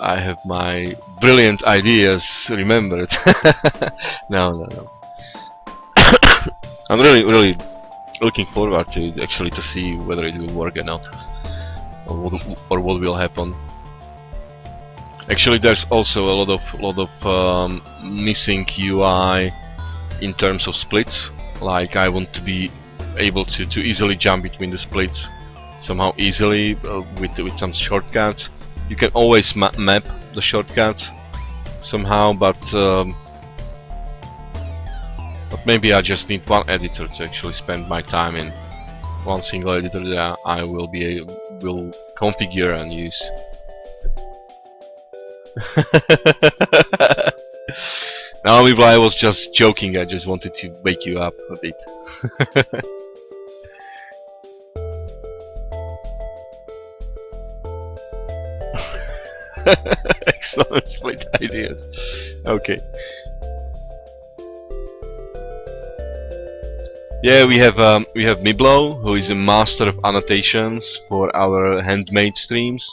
I have my brilliant ideas remembered. No. I'm really looking forward to see whether it will work or not, or what will happen. Actually, there's also a lot of missing UI in terms of splits. Like I want to be able to easily jump between the splits somehow easily with some shortcuts. You can always map the shortcuts somehow, but maybe I just need one editor to actually spend my time in. One single editor that I will configure and use. No, maybe I was just joking. I just wanted to wake you up a bit. Excellent split ideas. Okay. Yeah, we have Miblo, who is a master of annotations for our Handmade streams,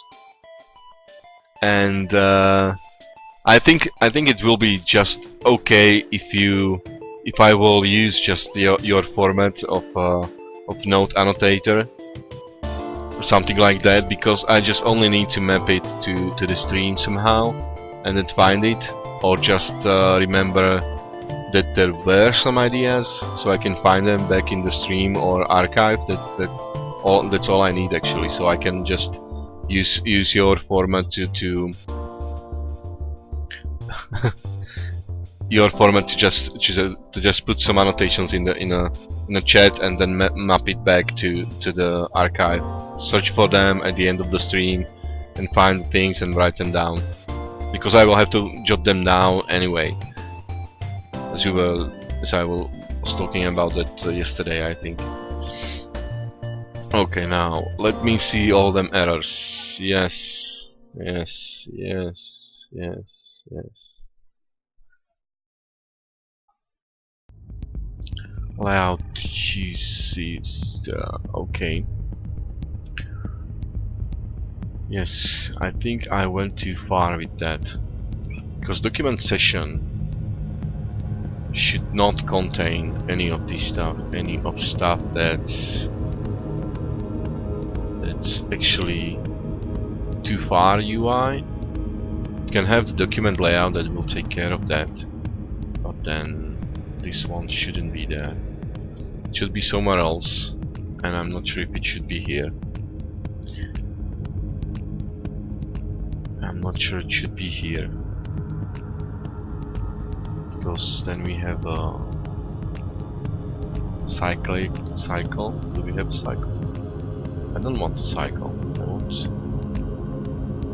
and I think it will be just okay if I will use just your format of note annotator or something like that, because I just only need to map it to the stream somehow and then find it, or just remember that there were some ideas so I can find them back in the stream or archive. That's all I need actually, so I can just use your format to your format to just put some annotations in a chat and then map it back to the archive. Search for them at the end of the stream and find things and write them down, because I will have to jot them down anyway. As I was talking about that yesterday, I think. Okay, now let me see all them errors. Yes. Layout uses okay. Yes, I think I went too far with that, because document session should not contain any of this stuff, that's actually too far UI. You can have the document layout that will take care of that, but then this one shouldn't be there. It should be somewhere else, and I'm not sure if it should be here. I'm not sure it should be here, because then we have a cycle. Do we have a cycle? I don't want a cycle. I want.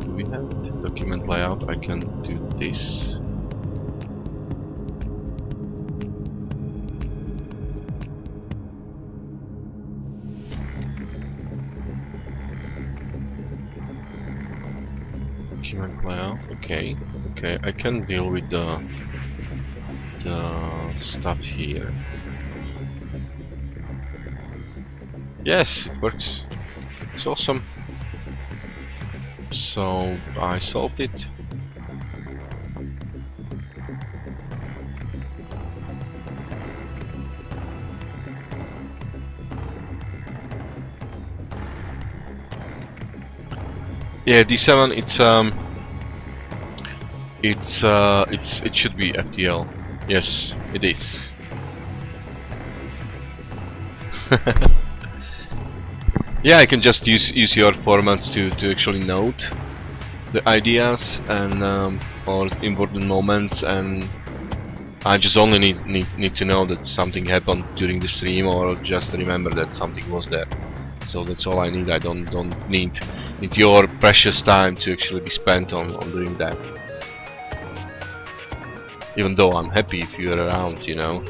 Do we have it? Document layout? I can do this. Document layout. Okay. I can deal with the stuff here. Yes, it works. It's awesome. So I solved it. Yeah, D7. It should be FTL. Yes, it is. Yeah, I can just use your format to actually note the ideas and or important moments, and I just only need to know that something happened during the stream, or just remember that something was there. So that's all I need. I don't need your precious time to actually be spent on doing that. Even though I'm happy if you're around, you know.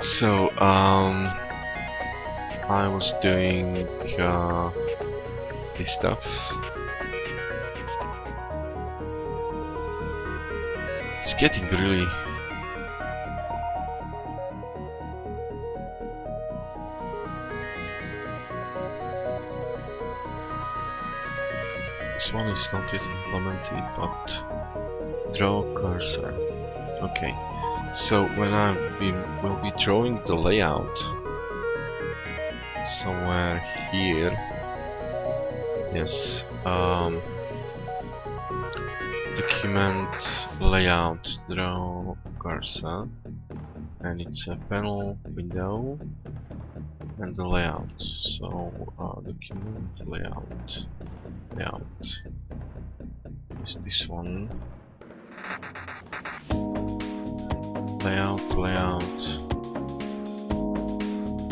So I was doing this stuff. It's getting really one is not yet implemented, but draw cursor. Okay, so when will be drawing the layout somewhere here. Yes. Document layout, draw cursor, and it's a panel window and the layout. So document layout is this one. Layout,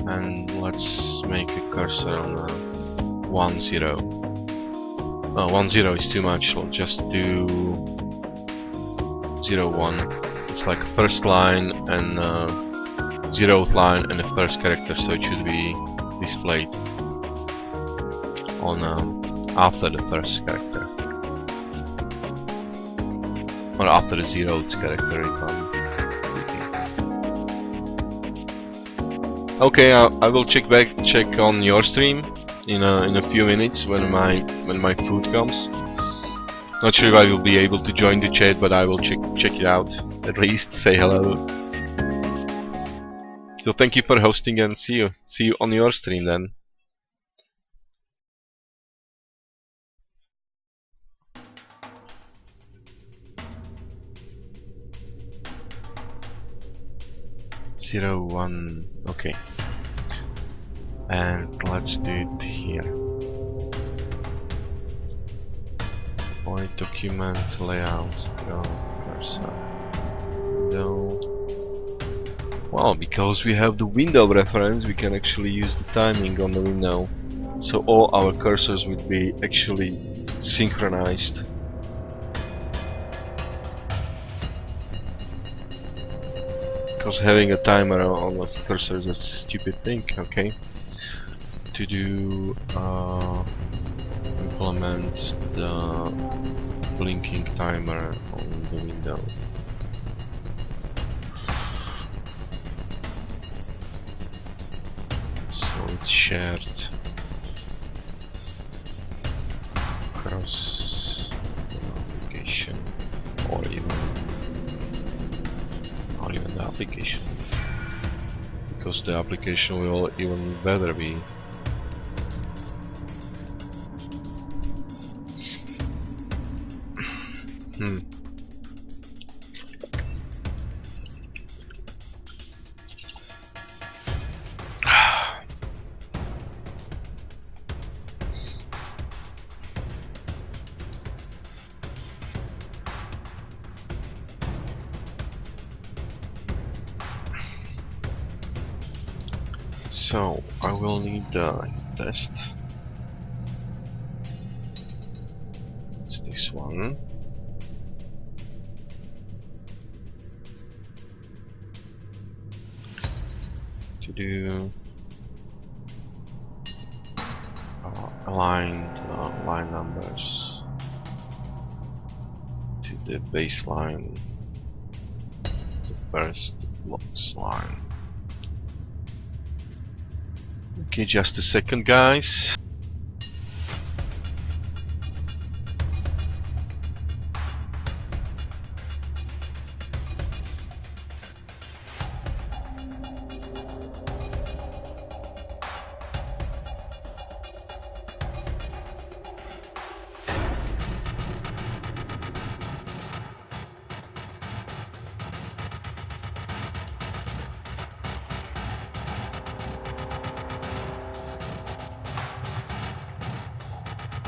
and let's make a cursor on 1 0. 1 0 is too much. We'll just do 0 1. It's like first line and 0th line and the first character, so it should be displayed on after the first character, or after the 0th character. If I'm okay, I will check on your stream in a few minutes when my food comes. Not sure if I will be able to join the chat, but I will check it out. At least say hello. So thank you for hosting, and see you on your stream then. Zero 1. Okay. And let's do it here. Point document layout, draw cursor, window. Well, because we have the window reference, we can actually use the timing on the window. So all our cursors will be actually synchronized. Because having a timer on the cursor is a stupid thing, okay? To do implement the blinking timer on the window. So it's shared across the application, or even the application, because the application will even better be. So I will need the test. It's this one. To do aligned line numbers to the baseline, the first blocks line. Okay, just a second, guys.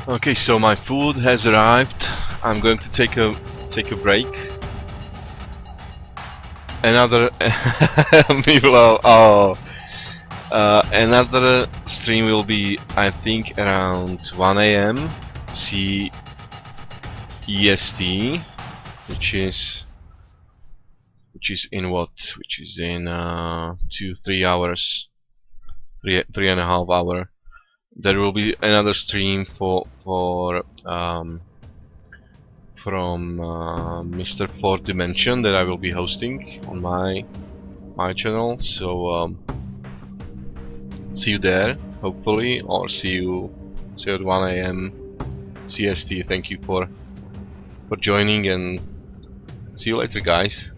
Okay, so my food has arrived. I'm going to take a break. Another another stream will be, I think, around 1 AM CEST, which is in what? Which is in 2-3 hours, 3.5 hours. There will be another stream from Mr. 4th Dimension that I will be hosting on my channel. So see you there, hopefully, or see you at 1 AM CST, thank you for joining, and see you later, guys.